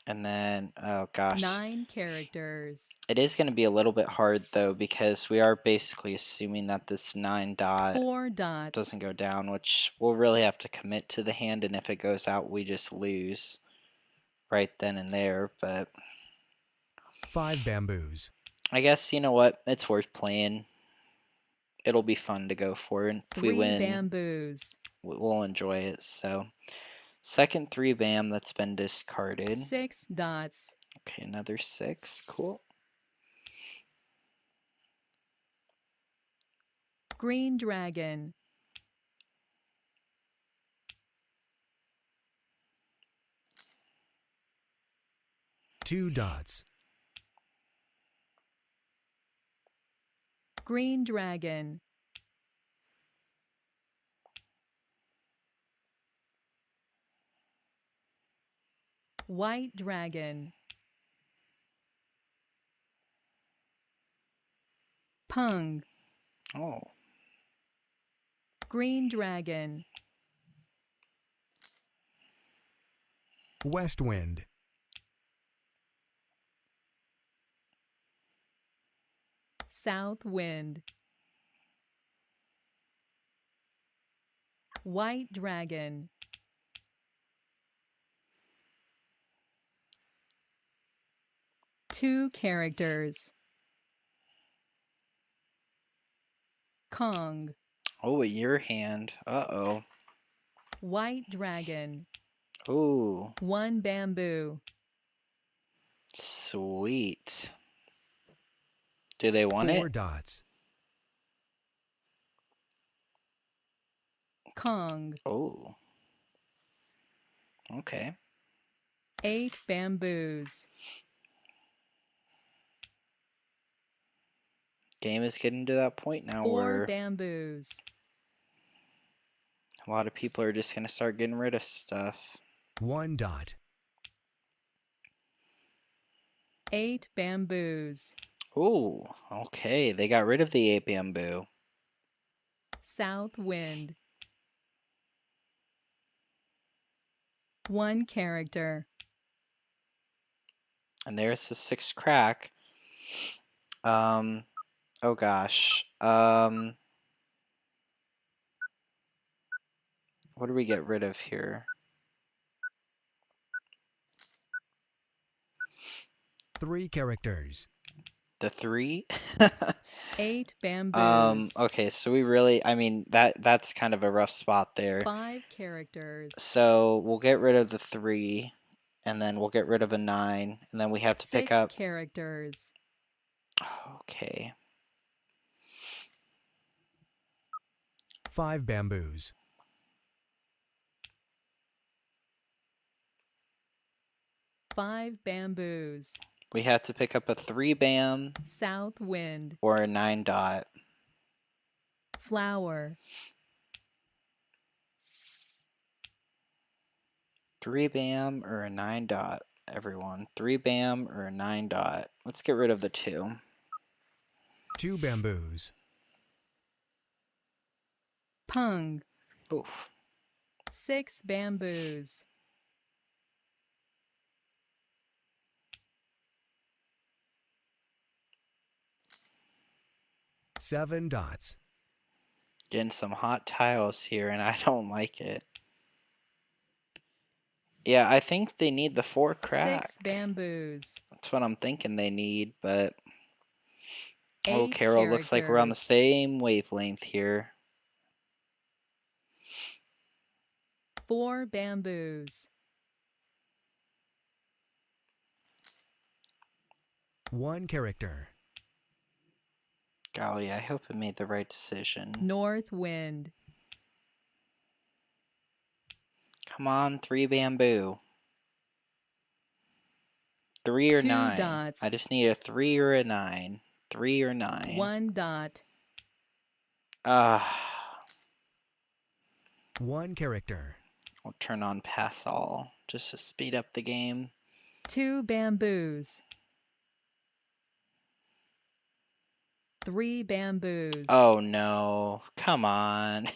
and then, oh gosh. 9 characters. It is going to be a little bit hard though, because we are basically assuming that this 9 dot 4 dots. doesn't go down, which we'll really have to commit to the hand, and if it goes out, we just lose right then and there. But 5 bamboos. I guess, you know what, it's worth playing. It'll be fun to go for, and if we 3 win, bamboos. we'll enjoy it. So second 3 bam that's been discarded. 6 dots. Okay, another 6. Cool. Green dragon. Two dots. Green dragon. White dragon. Pung. Oh, Green dragon. West wind. South wind. White dragon. Two characters. Kong. oh, your hand. Uh-oh. White dragon. Ooh, 1 bamboo. sweet. Do they want 4 it? dots. Kong. Oh. Okay. 8 bamboos. Game is getting to that point now 4 where bamboos. a lot of people are just going to start getting rid of stuff. 1 dot. 8 bamboos. Ooh, okay. They got rid of the 8 bamboo. South wind. 1 character. And there's the 6 crack. Oh gosh. What do we get rid of here? 3 characters. The 3? 8 bamboos. Okay, so we really, I mean, that's kind of a rough spot there. 5 characters. So we'll get rid of the 3, and then we'll get rid of a 9, and then we have to pick 6 up... characters. Okay. 5 bamboos. 5 bamboos. We have to pick up a 3 bam South wind. or a 9 dot. Flower. 3 bam or a 9 dot, everyone. 3 bam or a 9 dot. Let's get rid of the 2. 2 bamboos. Pung. Oof. 6 bamboos. 7 dots. Getting some hot tiles here, and I don't like it. Yeah, I think they need the 4 crack. 6 bamboos. That's what I'm thinking they need, but... Oh, 8 Carol, looks like we're on the characters. same wavelength here. 4 bamboos. 1 character. Golly, I hope I made the right decision. North wind. Come on, 3 bamboo. 3 or 2 9. dots. I just need a 3 or a 9. 3 or 9. 1 dot. Ah. 1 character. We'll turn on pass all just to speed up the game. 2 bamboos. 3 bamboos. Oh no, come on.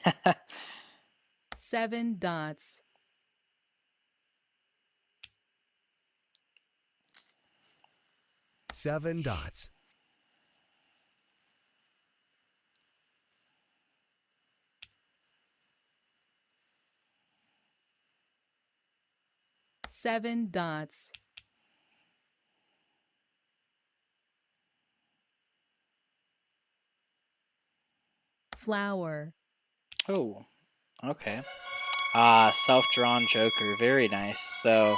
7 dots. 7 dots. 7 dots. Flower. Oh, okay. Self-drawn joker, very nice. So,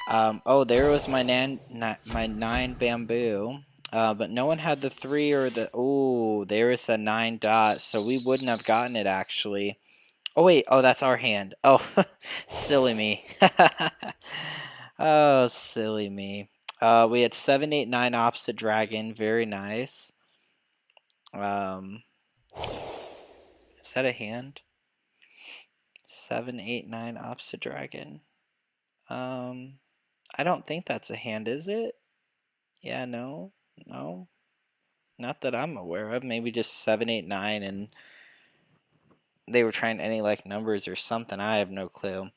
oh, there was my my 9 bamboo. But no one had the 3 or the, oh, there is a 9 dot, so we wouldn't have gotten it actually. Oh wait, oh that's our hand. Oh, silly me. Oh, silly me. We had 7, 8, 9 opposite dragon, very nice. Is that a hand? 7, 8, 9 opposite dragon. I don't think that's a hand, is it? Yeah, no, no, not that I'm aware of. Maybe just 7, 8, 9, and they were trying any like numbers or something. I have no clue.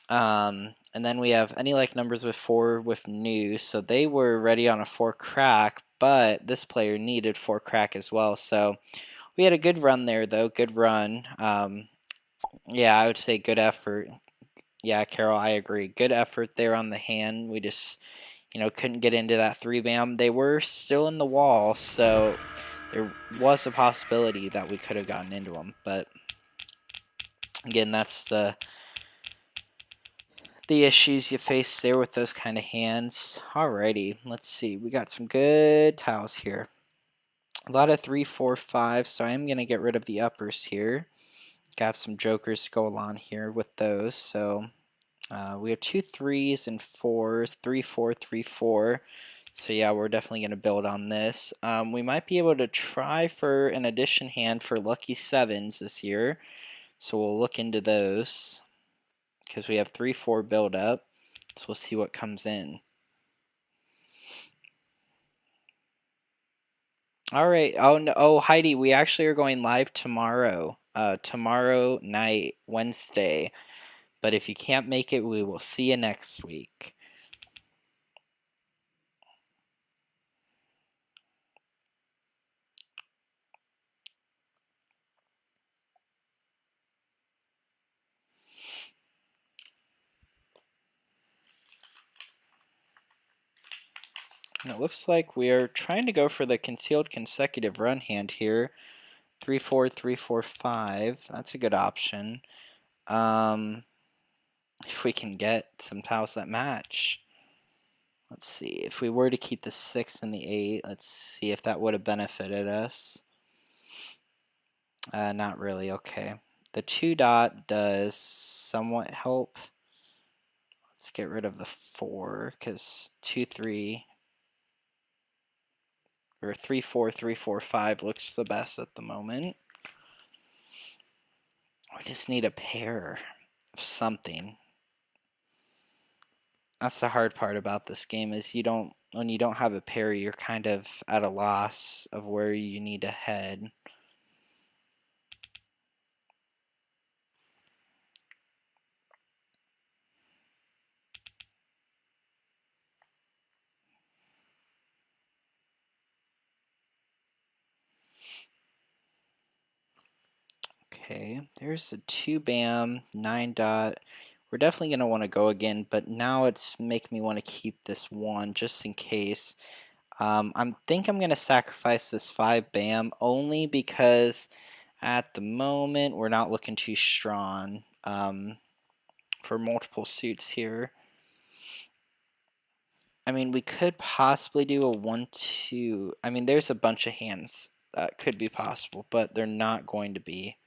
And then we have any like numbers with 4 with new, so they were ready on a 4 crack, but this player needed 4 crack as well. So we had a good run there, though. Good run. Yeah, I would say good effort. Yeah, Carol, I agree. Good effort there on the hand. We just, couldn't get into that 3 bam. They were still in the wall, so there was a possibility that we could have gotten into them. But again, that's the issues you face there with those kind of hands. Alrighty, let's see. We got some good tiles here. A lot of 3, 4, 5, so I'm going to get rid of the uppers here. Got some jokers to go along here with those, so we have 2 3s and 4s, 3, 4, 3, 4. So yeah, we're definitely going to build on this. We might be able to try for an addition hand for lucky 7s this year, so we'll look into those because we have 3, 4 build up. So we'll see what comes in. All right. Oh no. Oh, Heidi, we actually are going live tomorrow. Tomorrow night, Wednesday. But if you can't make it, we will see you next week. And it looks like we are trying to go for the concealed consecutive run hand here. 3, 4, 3, 4, 5. That's a good option. If we can get some tiles that match. Let's see. If we were to keep the 6 and the 8, let's see if that would have benefited us. Not really. Okay. The 2 dot does somewhat help. Let's get rid of the 4 because 2, 3, or 3, 4, 3, 4, 5 looks the best at the moment. We just need a pair of something. That's the hard part about this game is when you don't have a pair, you're kind of at a loss of where you need to head. Okay, there's a 2 bam, 9 dot. We're definitely going to want to go again, but now it's making me want to keep this 1 just in case. I think I'm going to sacrifice this 5 bam only because at the moment we're not looking too strong for multiple suits here. I mean, we could possibly do a 1, 2. I mean, there's a bunch of hands that could be possible, but they're not going to be.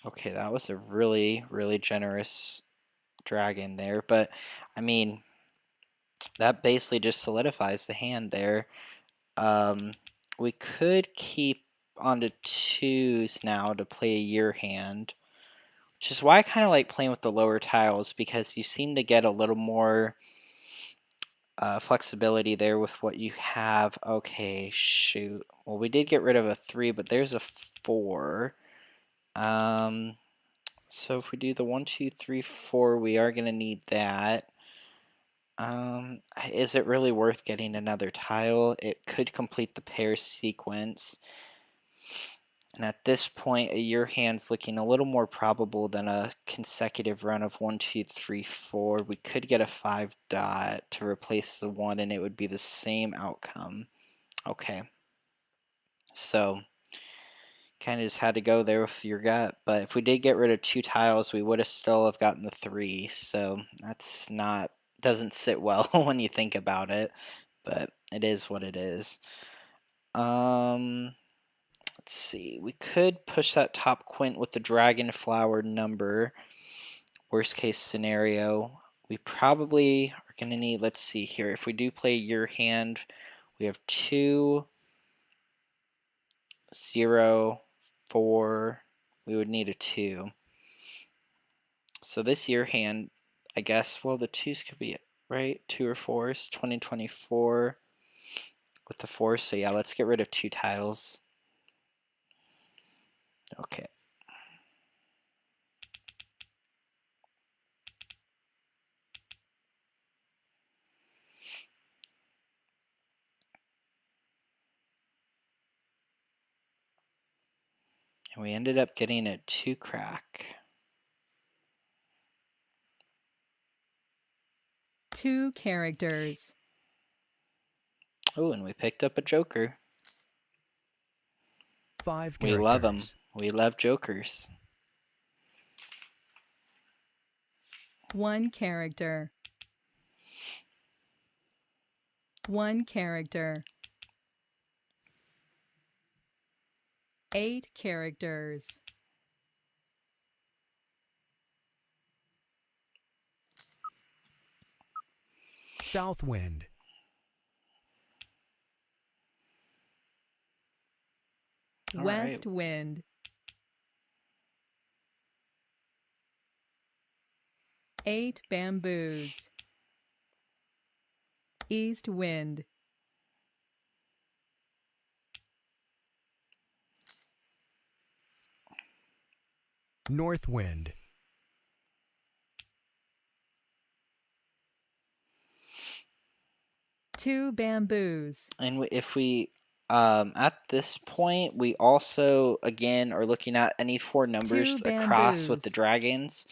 Okay, that was a really, really generous dragon there, but I mean, that basically just solidifies the hand there. We could keep on to twos now to play a year hand, which is why I kind of like playing with the lower tiles, because you seem to get a little more flexibility there with what you have. Okay, shoot. Well, we did get rid of a 3, but there's a 4. So if we do the 1, 2, 3, 4, we are going to need that. Is it really worth getting another tile? It could complete the pair sequence. And at this point, a year hand's looking a little more probable than a consecutive run of 1, 2, 3, 4. We could get a 5 dot to replace the 1, and it would be the same outcome. Okay. So, kind of just had to go there with your gut. But if we did get rid of 2 tiles, we would have still have gotten the 3. So, that's not, doesn't sit well when you think about it. But it is what it is. Let's see, we could push that top quint with the dragon flower number. Worst case scenario, we probably are going to need, let's see here, if we do play your hand, we have 2, 0, 4, we would need a 2. So this year hand, I guess, well, the 2s could be it, right? 2 or 4s, 2024 with the 4, so yeah, let's get rid of 2 tiles. Okay. And we ended up getting a 2 crack. 2 characters. Oh, and we picked up a joker. 5 We love them. characters. We love jokers. 1 character. 1 character. 8 characters. Southwind. All West right. wind. 8 bamboos. East wind. North wind. Two bamboos. And if we, at this point, we also, again, are looking at any 4 numbers Two across with the bamboos. dragons.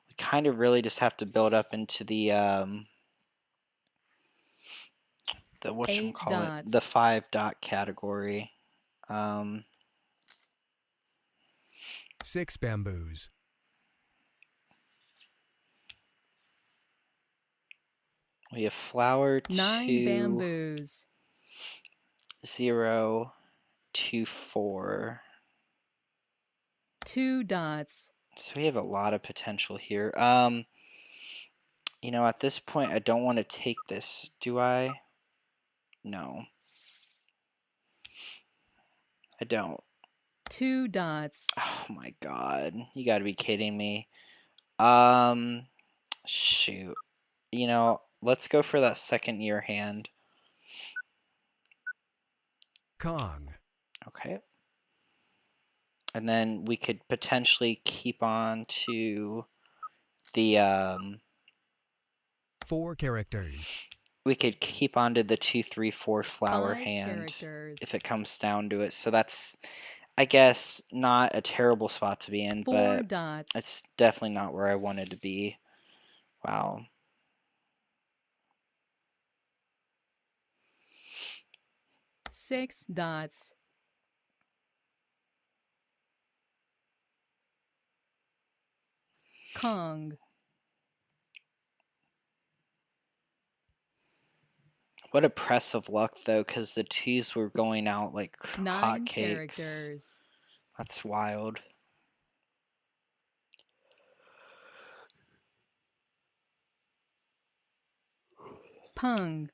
We kind of really just have to build up into the Eight whatchamacallit, the dots. 5 dot category. 6 bamboos. We have flower 9 2, bamboos. 0, 2, 4. 2 dots. So we have a lot of potential here. You know, at this point, I don't want to take this. Do I? No. I don't. 2 dots. Oh my god. You gotta be kidding me. Shoot. You know, let's go for that second year hand. Kong. Okay. And then we could potentially keep on to the, 4 characters. we could keep on to the 2, 3, 4 flower 5 hand characters. if it comes down to it. So that's, I guess, not a terrible spot to be in, 4 but dots. it's definitely not where I wanted to be. Wow. Six dots. Kong. What a press of luck, though, because the 2s were going out like 9 hotcakes. characters. That's wild. Kung.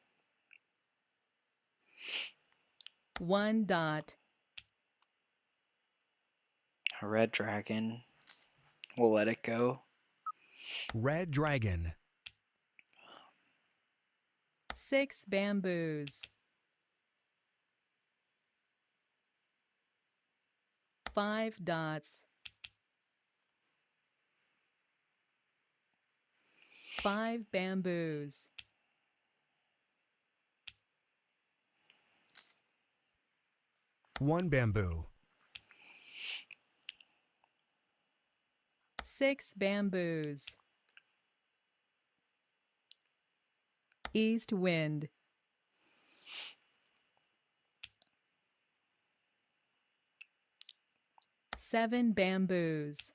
1 dot. A red dragon. We'll let it go. Red dragon. 6 bamboos. 5 dots. 5 bamboos. 1 bamboo. 6 bamboos. East wind. 7 bamboos.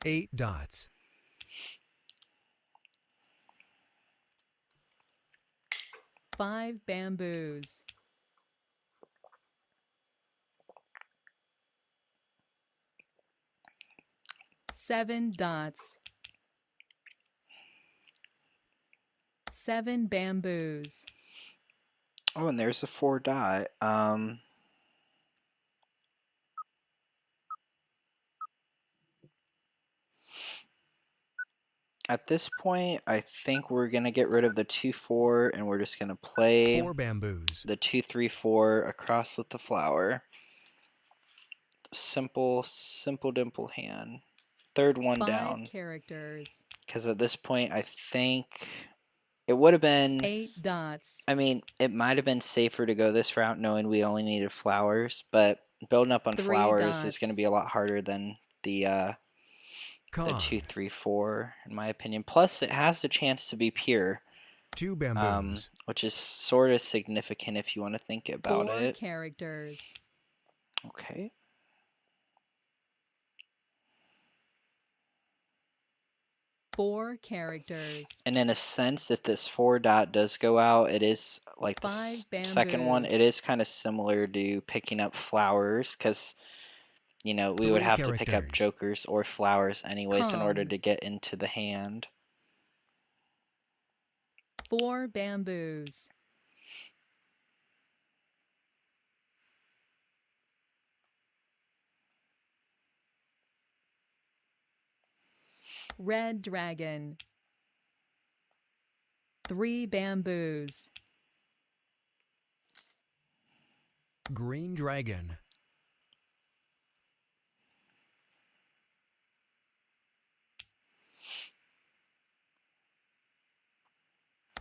8 dots. 5 bamboos. 7 dots. 7 bamboos. Oh, and there's a 4 dot. At this point, I think we're gonna get rid of the 2-4, and we're just gonna play 4 bamboos. the 2-3-4 across with the flower. Simple dimple hand. Third one 5 down. characters. Because at this point, I think it would have been. 8 dots. I mean, it might have been safer to go this route knowing we only needed flowers, but building up on 3 flowers is dots. going to be a lot harder than the Kong. 2-3-4, in my opinion. Plus, it has the chance to be pure, 2 bamboos. which is sort of significant if you want to think about 4 it. characters. Okay. Four characters. And in a sense, if this 4 dot does go out, it is like the 5 second one. bamboos. It is kind of similar to picking up flowers because, you know, we would 3 have to pick up characters. jokers or flowers anyways in order Kong. to get into the hand. 4 bamboos. Red dragon. 3 bamboos. Green dragon.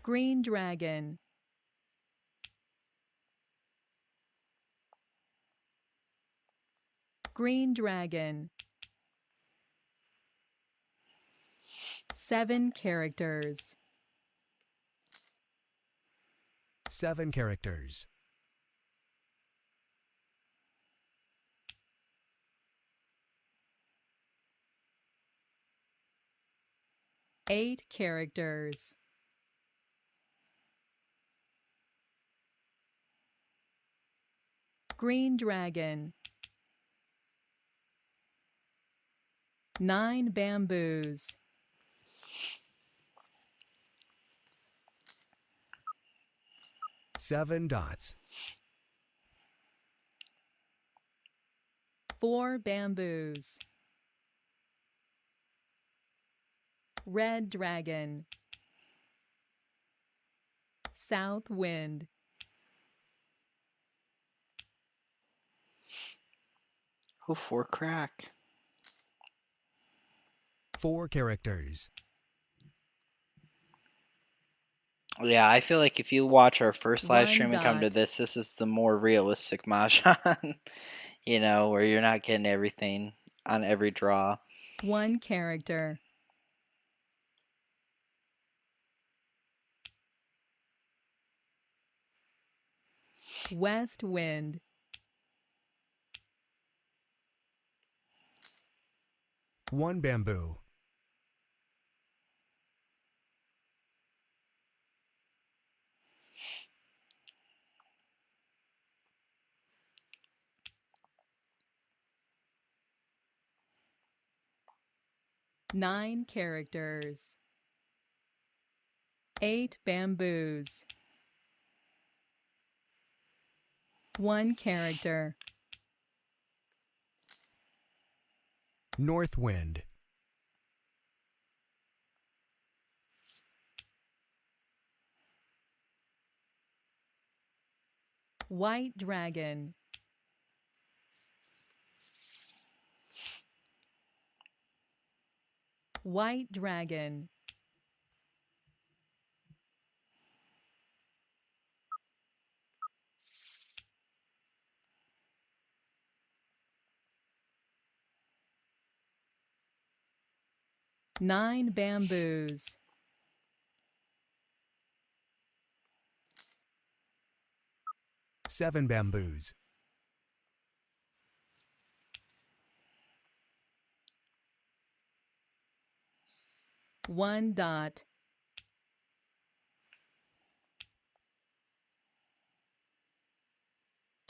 Green dragon. Green dragon. 7 characters. 7 characters. Eight characters. Green dragon. 9 bamboos. 7 dots. 4 bamboos. Red dragon. South wind. Oh, 4 crack. 4 characters. Yeah, I feel like if you watch our first live 1 stream and come to dot. this is the more realistic Mahjong. You know, where you're not getting everything on every draw. 1 character. West wind. 1 bamboo. 9 characters. 8 bamboos. 1 character. North wind. White dragon. White dragon. Nine bamboos. Seven bamboos. One dot.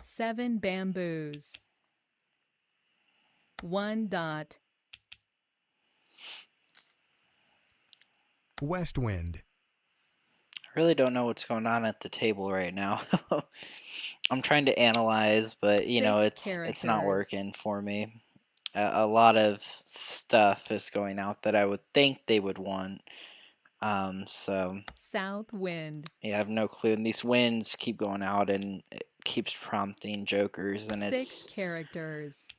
Seven bamboos. One dot. West wind. I really don't know what's going on at the table right now. I'm trying to analyze, but you know, 6 it's not characters. working for me. A lot of stuff is going out that I would think they would want. So South wind. yeah, I have no clue. And these winds keep going out, and it keeps prompting jokers, and 6 characters.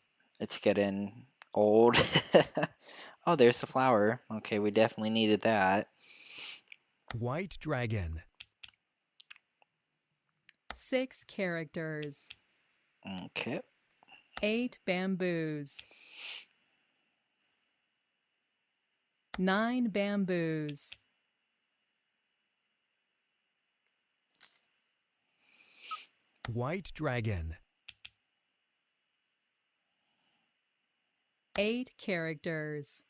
it's getting old. Oh, there's the flower. Okay, we definitely needed that. White dragon. 6 characters. Okay. 8 bamboos. 9 bamboos. White dragon. 8 characters.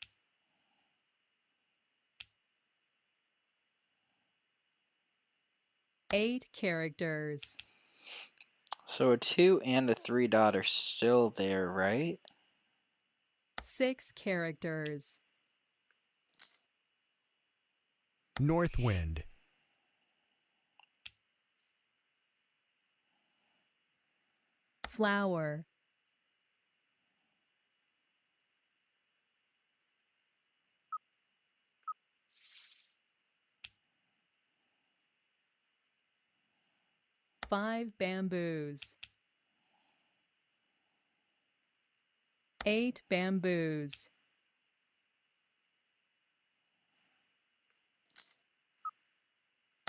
8 characters. So a 2 and a 3 dot are still there, right? 6 characters. North wind. Flower. Five bamboos. 8 bamboos.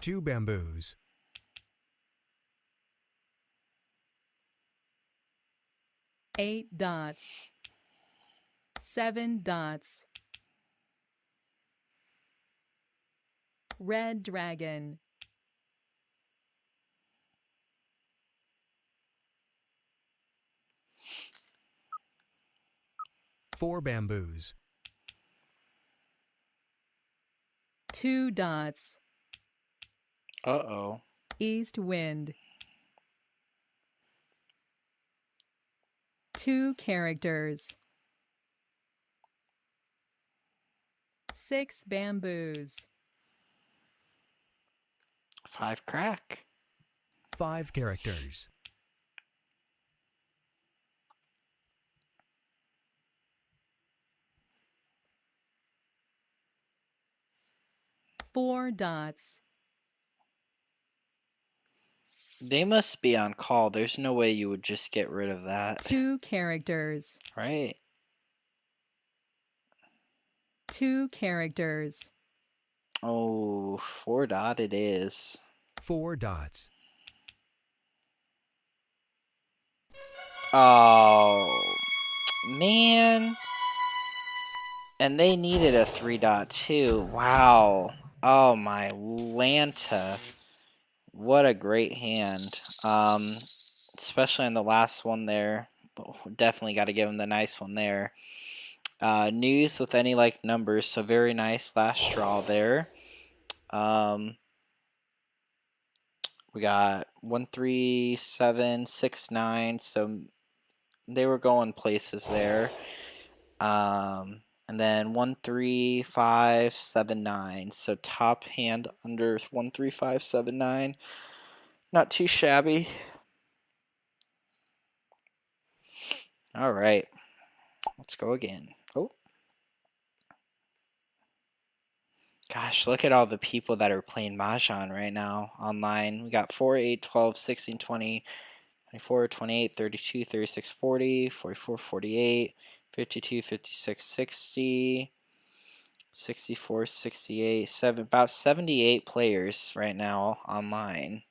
Two bamboos. 8 dots. 7 dots. Red dragon. Four bamboos. 2 dots. Uh-oh. East wind. 2 characters. 6 bamboos. 5 crack. Five characters. 4 dots. They must be on call. There's no way you would just get rid of that. 2 characters. Right? 2 characters. Oh, 4 dot it is. Four dots. Oh, man. And they needed a 3 dot too. Wow. Oh, my Lanta. What a great hand. Especially in the last one there. Definitely got to give him the nice one there. News with any like numbers, so very nice last draw there. We got 1, 3, 7, 6, 9. So they were going places there. And then 1, 3, 5, 7, 9. So top hand under 1, 3, 5, 7, 9. Not too shabby. All right. Let's go again. Oh. Gosh, look at all the people that are playing Mahjong right now online. We got 4, 8, 12, 16, 20, 24, 28, 32, 36, 40, 44, 48, 52, 56, 60, 64, 68, about 78 players right now online.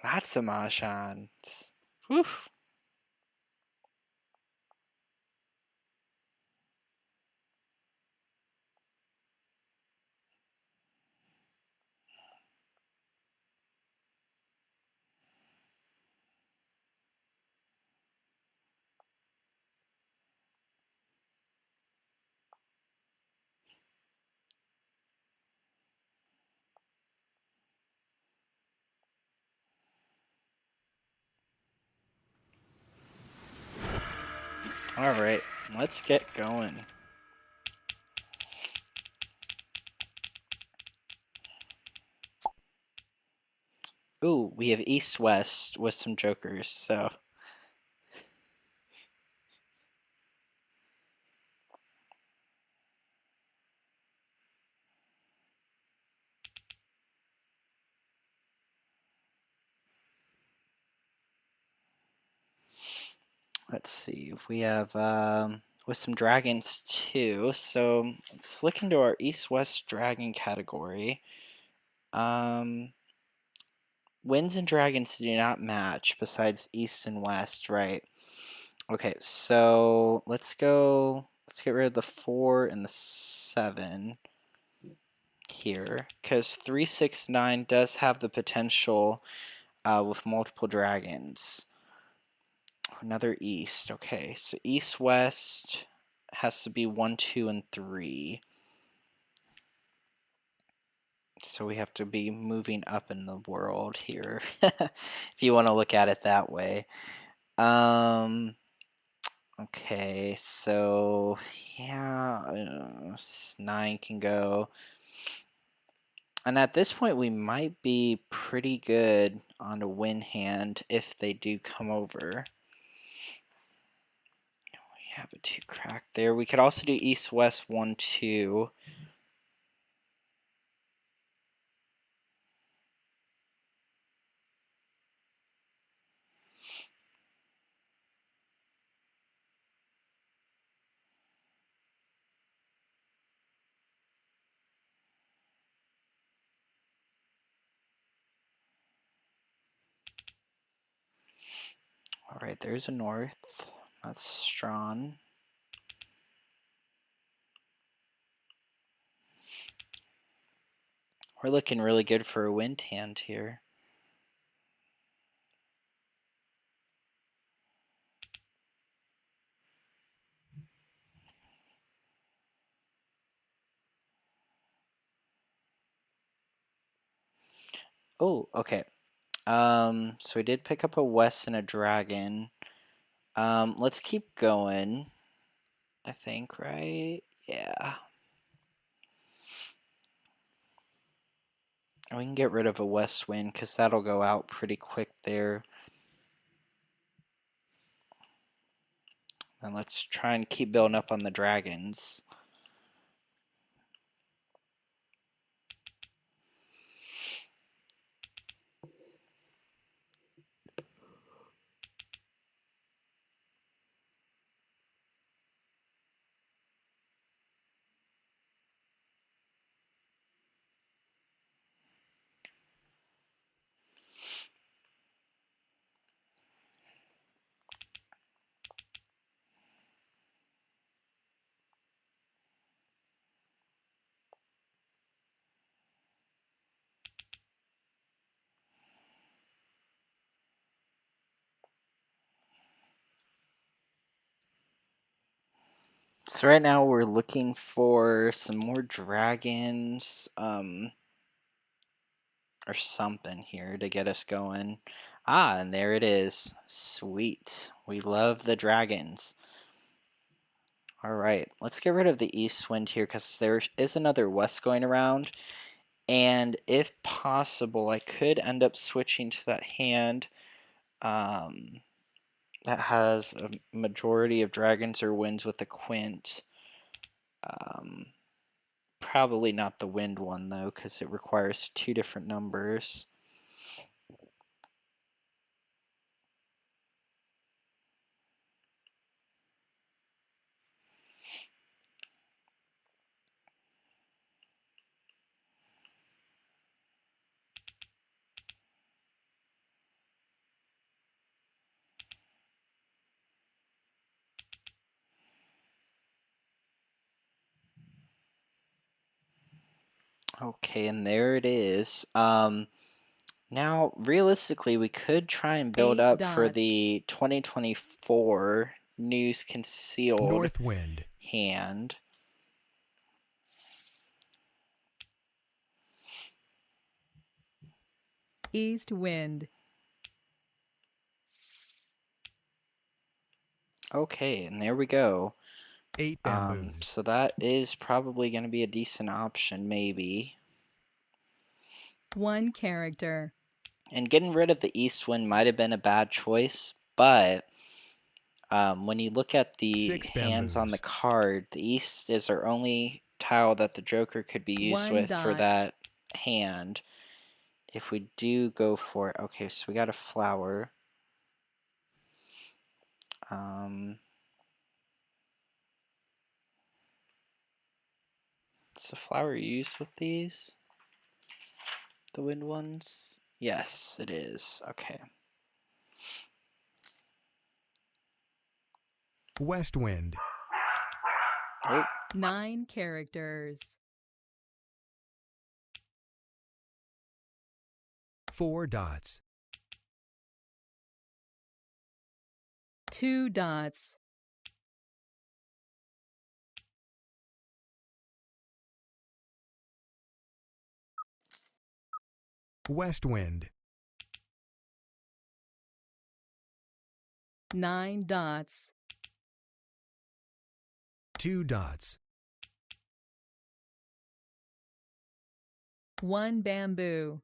Lots of Mahjong. Whew. All right, let's get going. Ooh, we have East-West with some jokers, so. Let's see, we have with some dragons too. So let's look into our East-West dragon category. Winds and dragons do not match besides East and West, right? Okay, so let's get rid of the 4 and the 7 here, because 3, 6, 9 does have the potential with multiple dragons. Another East. Okay, so East West has to be 1, 2, and 3. So we have to be moving up in the world here, if you want to look at it that way. Okay, so yeah, 9 can go. And at this point, we might be pretty good on a win hand if they do come over. We have a 2 crack there. We could also do East, West, 1, 2. All right, there's a North. That's strong. We're looking really good for a wind hand here. Oh, okay. So we did pick up a West and a Dragon. Let's keep going. I think, right? Yeah. And we can get rid of a West Wind because that'll go out pretty quick there. And let's try and keep building up on the Dragons. So right now we're looking for some more dragons. or something here to get us going. Ah, and there it is. Sweet. We love the dragons. All right, let's get rid of the east wind here because there is another west going around. And if possible, I could end up switching to that hand that has a majority of dragons or winds with a quint. Probably not the wind one though, because it requires two different numbers. Okay, and there it is. Now, realistically, we could try and build 8 up for dots. the 2024 News Concealed North wind. hand. East wind. Okay, and there we go. 8 bamboos. So that is probably going to be a decent option, maybe. 1 character. And getting rid of the east wind might have been a bad choice, but when you look at the 6 hands on the bamboos. card, the east is our only tile that the joker could be used 1 with for dot. that hand. If we do go for it, okay, so we got a flower. Is the flower used with these? The wind ones? Yes, it is. Okay. West wind. Oh, 9 characters. 4 dots. 2 dots. West wind. 9 dots. 2 dots. 1 bamboo.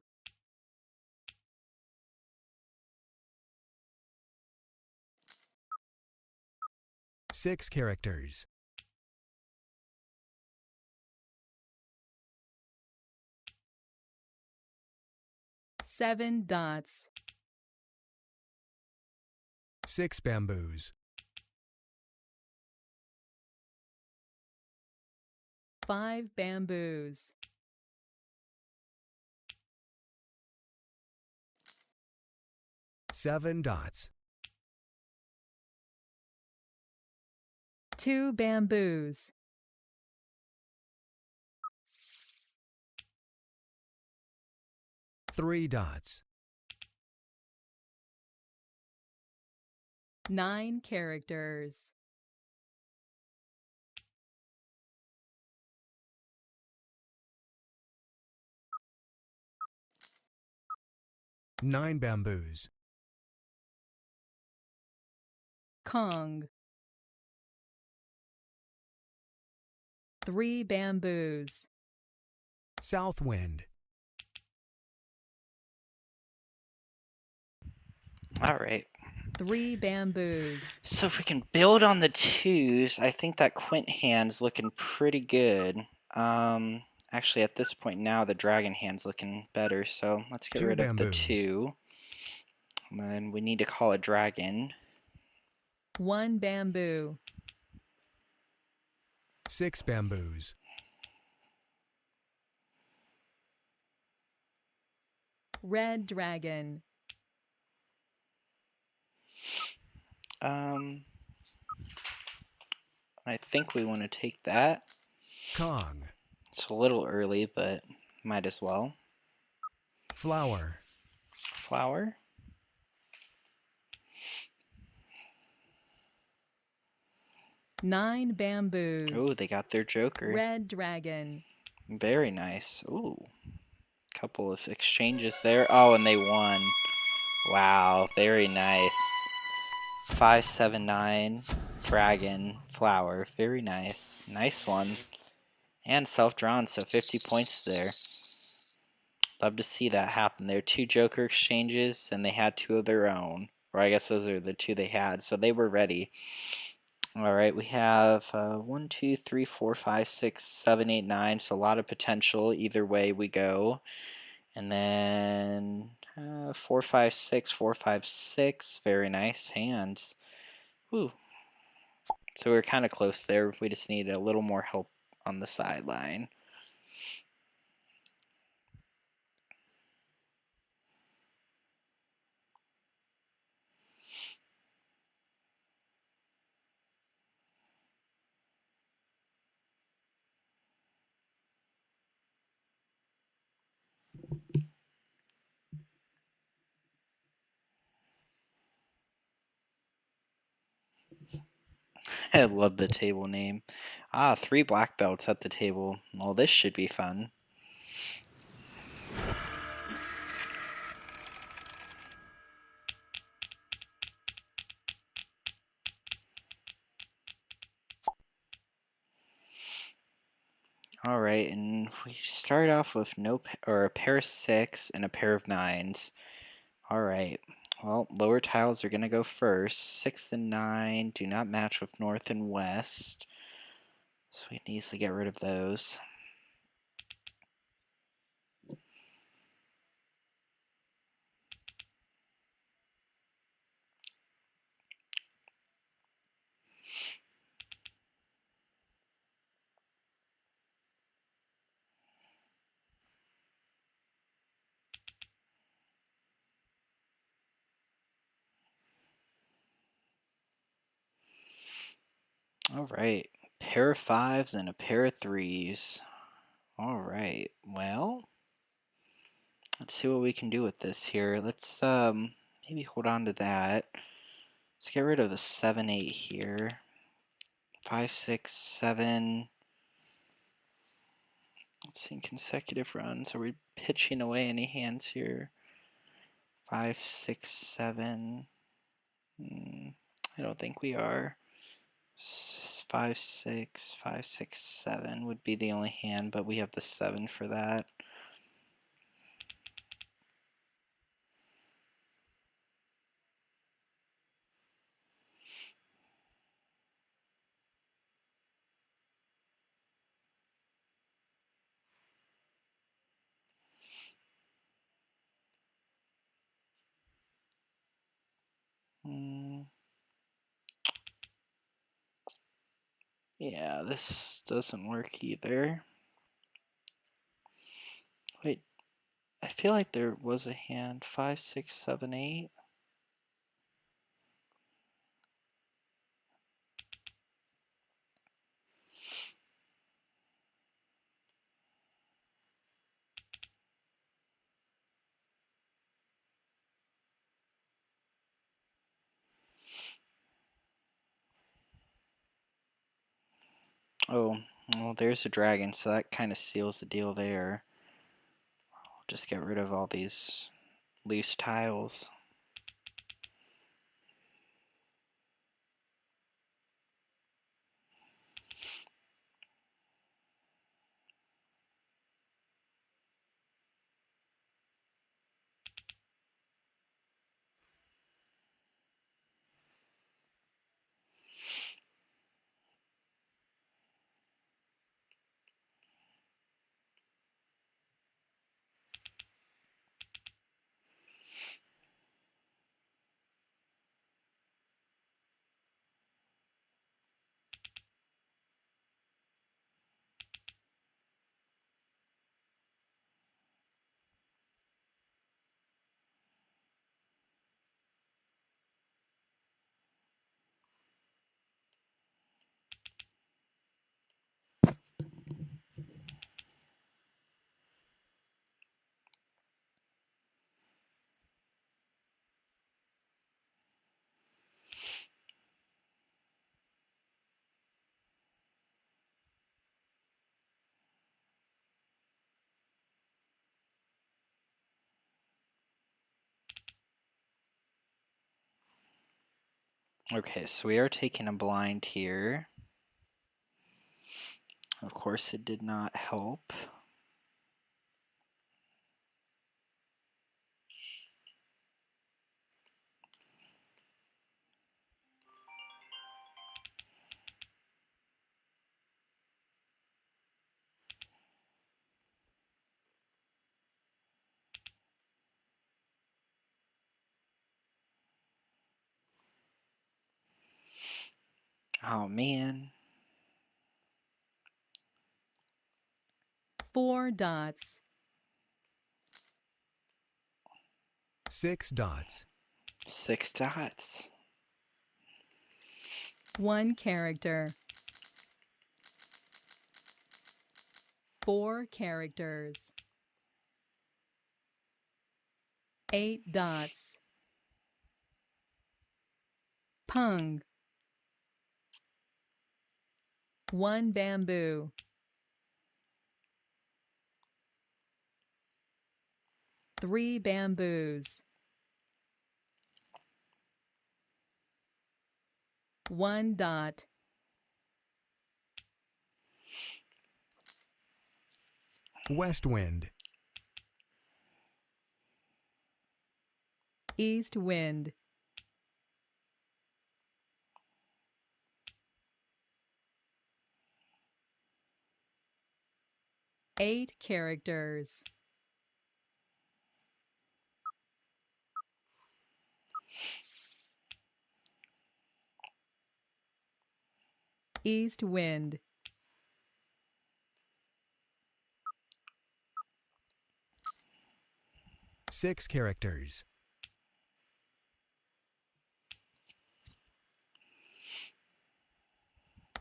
6 characters. 7 dots. 6 bamboos. 5 bamboos. 7 dots. 2 bamboos. 3 dots. 9 characters. 9 bamboos. Kong. 3 bamboos. South wind. all right. 3 bamboos. So if we can build on the twos, I think that quint hand's looking pretty good. Actually, at this point now, the dragon hand's looking better. So let's get 2 rid of the bamboos. 2. And then we need to call a dragon. 1 bamboo. 6 bamboos. Red dragon. I think we want to take that. Kong. It's a little early, but might as well. Flower. Flower. Nine bamboos. Oh, they got their joker. Red dragon. Very nice. Ooh. Couple of exchanges there. Oh, and they won. Wow, very nice. 579 dragon flower. Very nice. Nice one. And self-drawn, so 50 points there. Love to see that happen. There are 2 Joker exchanges, and they had 2 of their own. Or I guess those are the 2 they had, so they were ready. Alright, we have 1, 2, 3, 4, 5, 6, 7, 8, 9, so a lot of potential either way we go. And then 4, 5, 6, 4, 5, 6. Very nice hands. Woo. So we were kind of close there. We just needed a little more help on the sideline. I love the table name. 3 black belts at the table. Well, this should be fun. Alright, and we start off with a pair of 6 and a pair of 9s. Alright, well, lower tiles are going to go first. 6 and 9 do not match with north and west, so we can easily get rid of those. Alright, pair of 5s and a pair of 3s. Alright, well, let's see what we can do with this here. Let's maybe hold on to that. Let's get rid of the 7, 8 here. 5, 6, 7. Let's see, consecutive runs. Are we pitching away any hands here? 5, 6, 7. I don't think we are. 5, 6, 5, 6, 7 would be the only hand, but we have the 7 for that. Yeah, this doesn't work either. Wait, I feel like there was a hand. 5, 6, 7, 8. Oh, well, there's a dragon, so that kind of seals the deal there. Just get rid of all these loose tiles. Okay, so we are taking a blind here. Of course, it did not help. Oh man. 4 dots. 6 dots. 6 dots. 1 character. 4 characters. 8 dots. Pung. 1 bamboo. 3 bamboos. 1 dot. West wind. East wind. 8 characters. East wind. Six characters.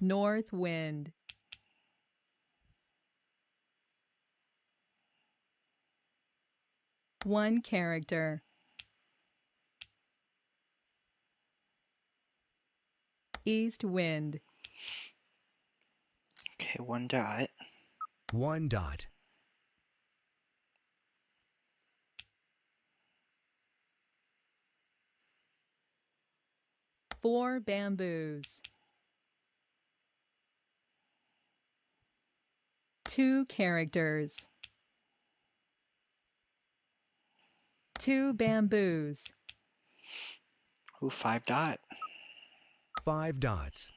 North wind. One character. East wind. Okay, 1 dot. 1 dot. Four bamboos. 2 characters. 2 bamboos. Ooh, 5 dot. 5 dots.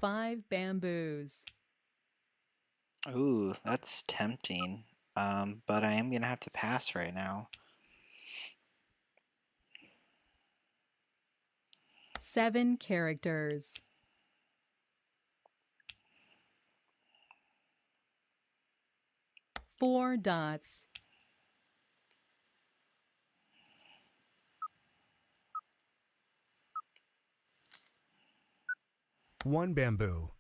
5 bamboos. Ooh, that's tempting. But I am gonna have to pass right now. 7 characters. 4 dots. 1 bamboo.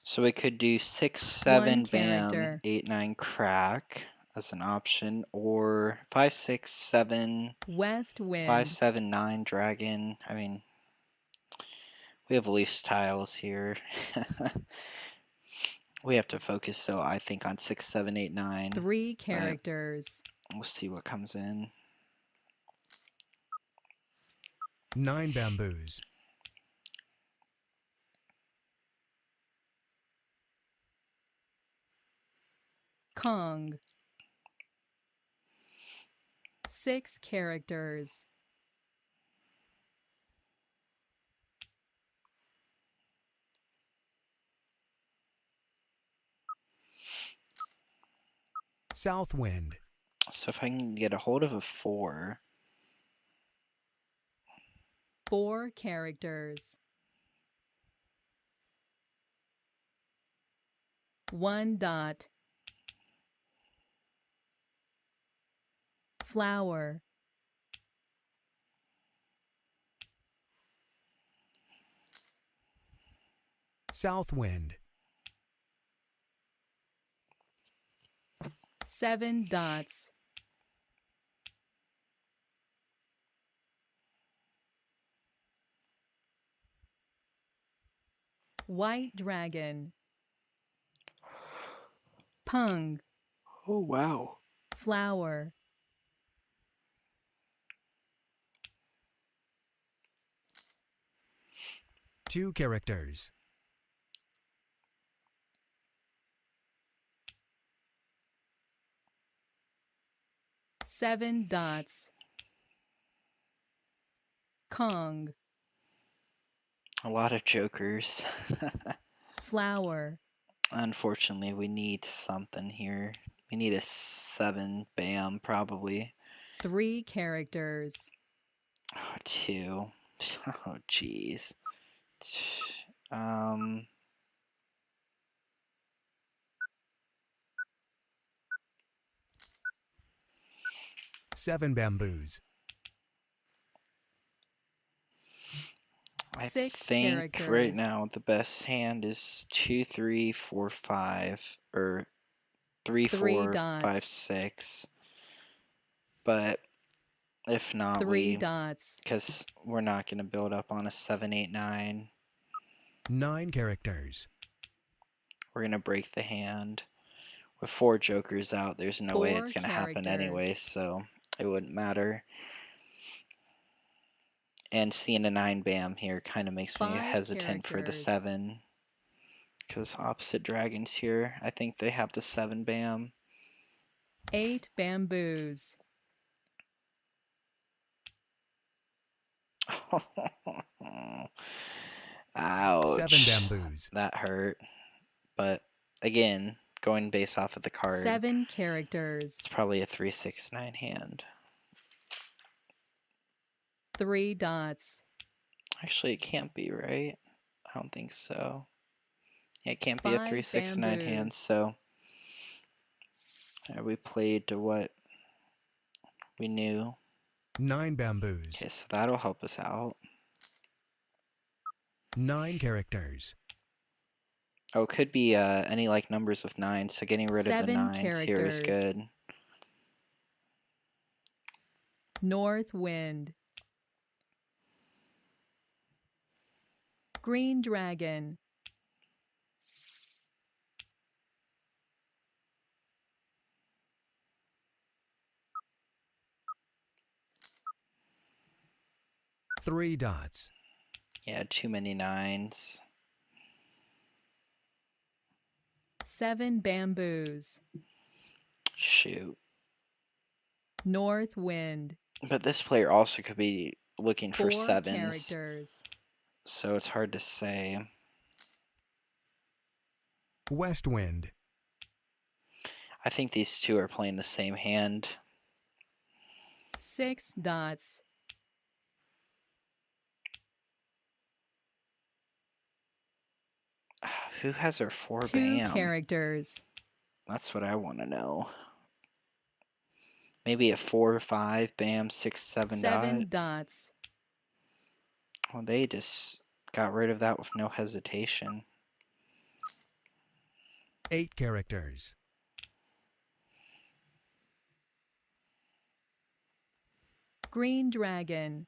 So we could do 6, 7 bam, character. 8, 9 crack as an option, or 5, 6, 7, West wind. 5, 7, 9 dragon. I mean, we have loose tiles here. We have to focus, though, I think, on 6, 7, 8, 9. 3 characters. We'll see what comes in. 9 bamboos. Kong. 6 characters. South wind. So if I can get a hold of a 4. 4 characters. 1 dot. Flower. South wind. 7 dots. White dragon. Pung. Oh, wow. flower, 2 characters. 7 dots, Kong, A lot of jokers. flower, Unfortunately, we need something here. We need a 7 bam, probably. 3 characters, Oh, 2. Oh, jeez. Um, 7 bamboos. I 6 think right characters, now the best hand is 2, 3, 4, 5, or 3, 3 4, 5, dots, 6. But if not, 3 dots, because we're not going to build up on a 7, 8, 9. 9 characters. We're going to break the hand. With 4 jokers out, there's no way 4 it's going to happen anyway, characters, so it wouldn't matter. And seeing a 9 bam here kind of makes me 5 hesitant for the characters, 7. Because opposite dragons here, I think they have the 7 bam. 8 bamboos, Ouch. 7 bamboos. That hurt. But again, going based off of the card, 7 characters, it's probably a 3, 6, 9 hand. 3 dots, Actually, it can't be, right? I don't think so. Yeah, it can't be a 5 3, 6, 9 hand, bamboos, so we played to what we knew. 9 bamboos. Okay, so that'll help us out. 9 characters. Oh, it could be any like numbers with 9, so getting rid of the 7 9s here is characters, good. north wind, green dragon, Three dots. Yeah, too many 9s. 7 bamboos, Shoot. north wind, But this player also could be looking for 4 7s, characters, so it's hard to say. West wind. I think these two are playing the same hand. 6 dots, Who has their 4 2 bam? characters, That's what I want to know. Maybe a 4 or 5 bam, 6, 7 7 dot. dots, Well, they just got rid of that with no hesitation. 8 characters. green dragon,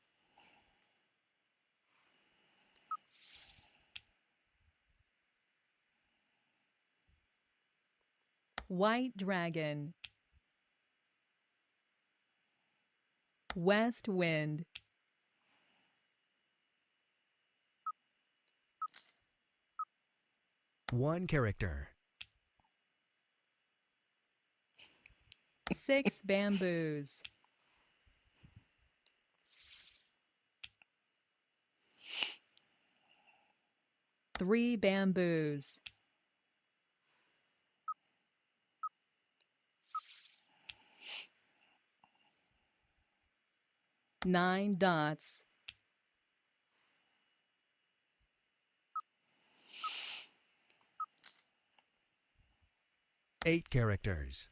white dragon, west wind, One character. 6 bamboos, three bamboos, 9 dots, Eight characters.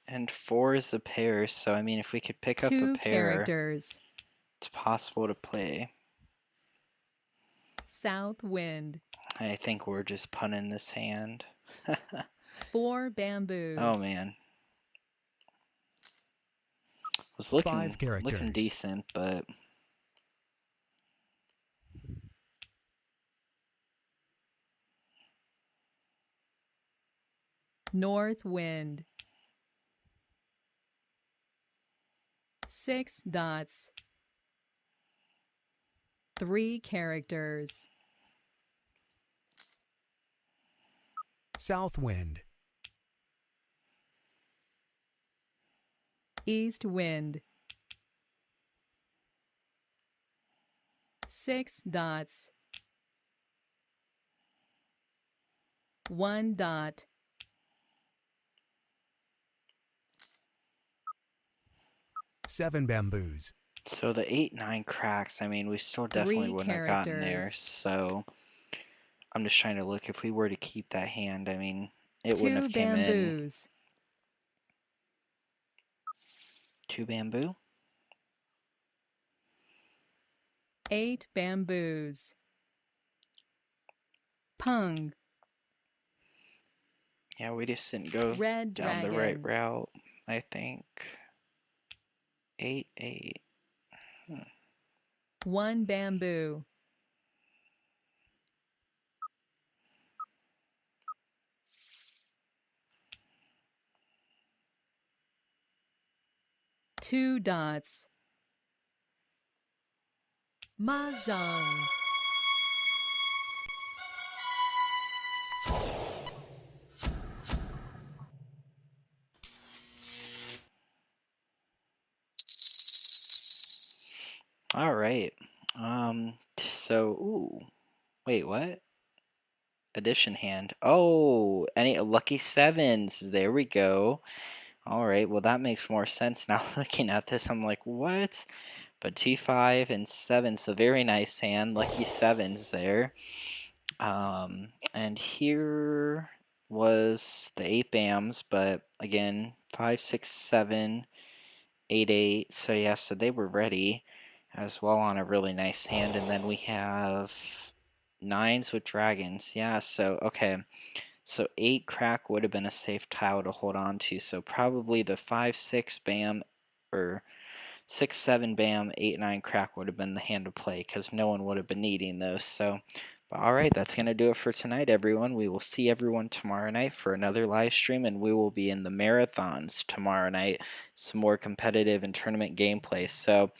And 4 is the pair, so I mean, if we could pick up a 2 pair, characters, it's possible to play. south wind, I think we're just punning this hand. 4 bamboos, Oh man. Was 5 looking characters. decent, but north wind, 6 dots, 3 characters. South wind. East wind. 6 dots, 1 dot, Seven bamboos. So the 8-9 cracks, I mean, we still definitely 3 wouldn't have gotten there. characters. So I'm just trying to look. If we were to keep that hand, I mean, it wouldn't 2 have came in. bamboos. 2 bamboo? 8 bamboos. Pung. Yeah, we just didn't go Red down dragon. the right route, I think. 8-8. 1 bamboo. Two dots. Mahjong. All right. Ooh. Wait, what? Addition hand. Oh, any lucky sevens. There we go. All right. Well, that makes more sense now. Looking at this, I'm like, what? But 2-5 and 7's a very nice hand. Lucky sevens there. And here was the 8 bams, but again, 5, 6, 7, 8, 8. So yeah, so they were ready as well on a really nice hand. And then we have 9s with dragons. Yeah, so okay. So 8 crack would have been a safe tile to hold on to. So probably the 5, 6 bam or 6, 7 bam, 8, 9 crack would have been the hand to play because no one would have been needing those. So, but all right, that's going to do it for tonight, everyone. We will see everyone tomorrow night for another live stream, and we will be in the marathons tomorrow night, some more competitive and tournament gameplay. So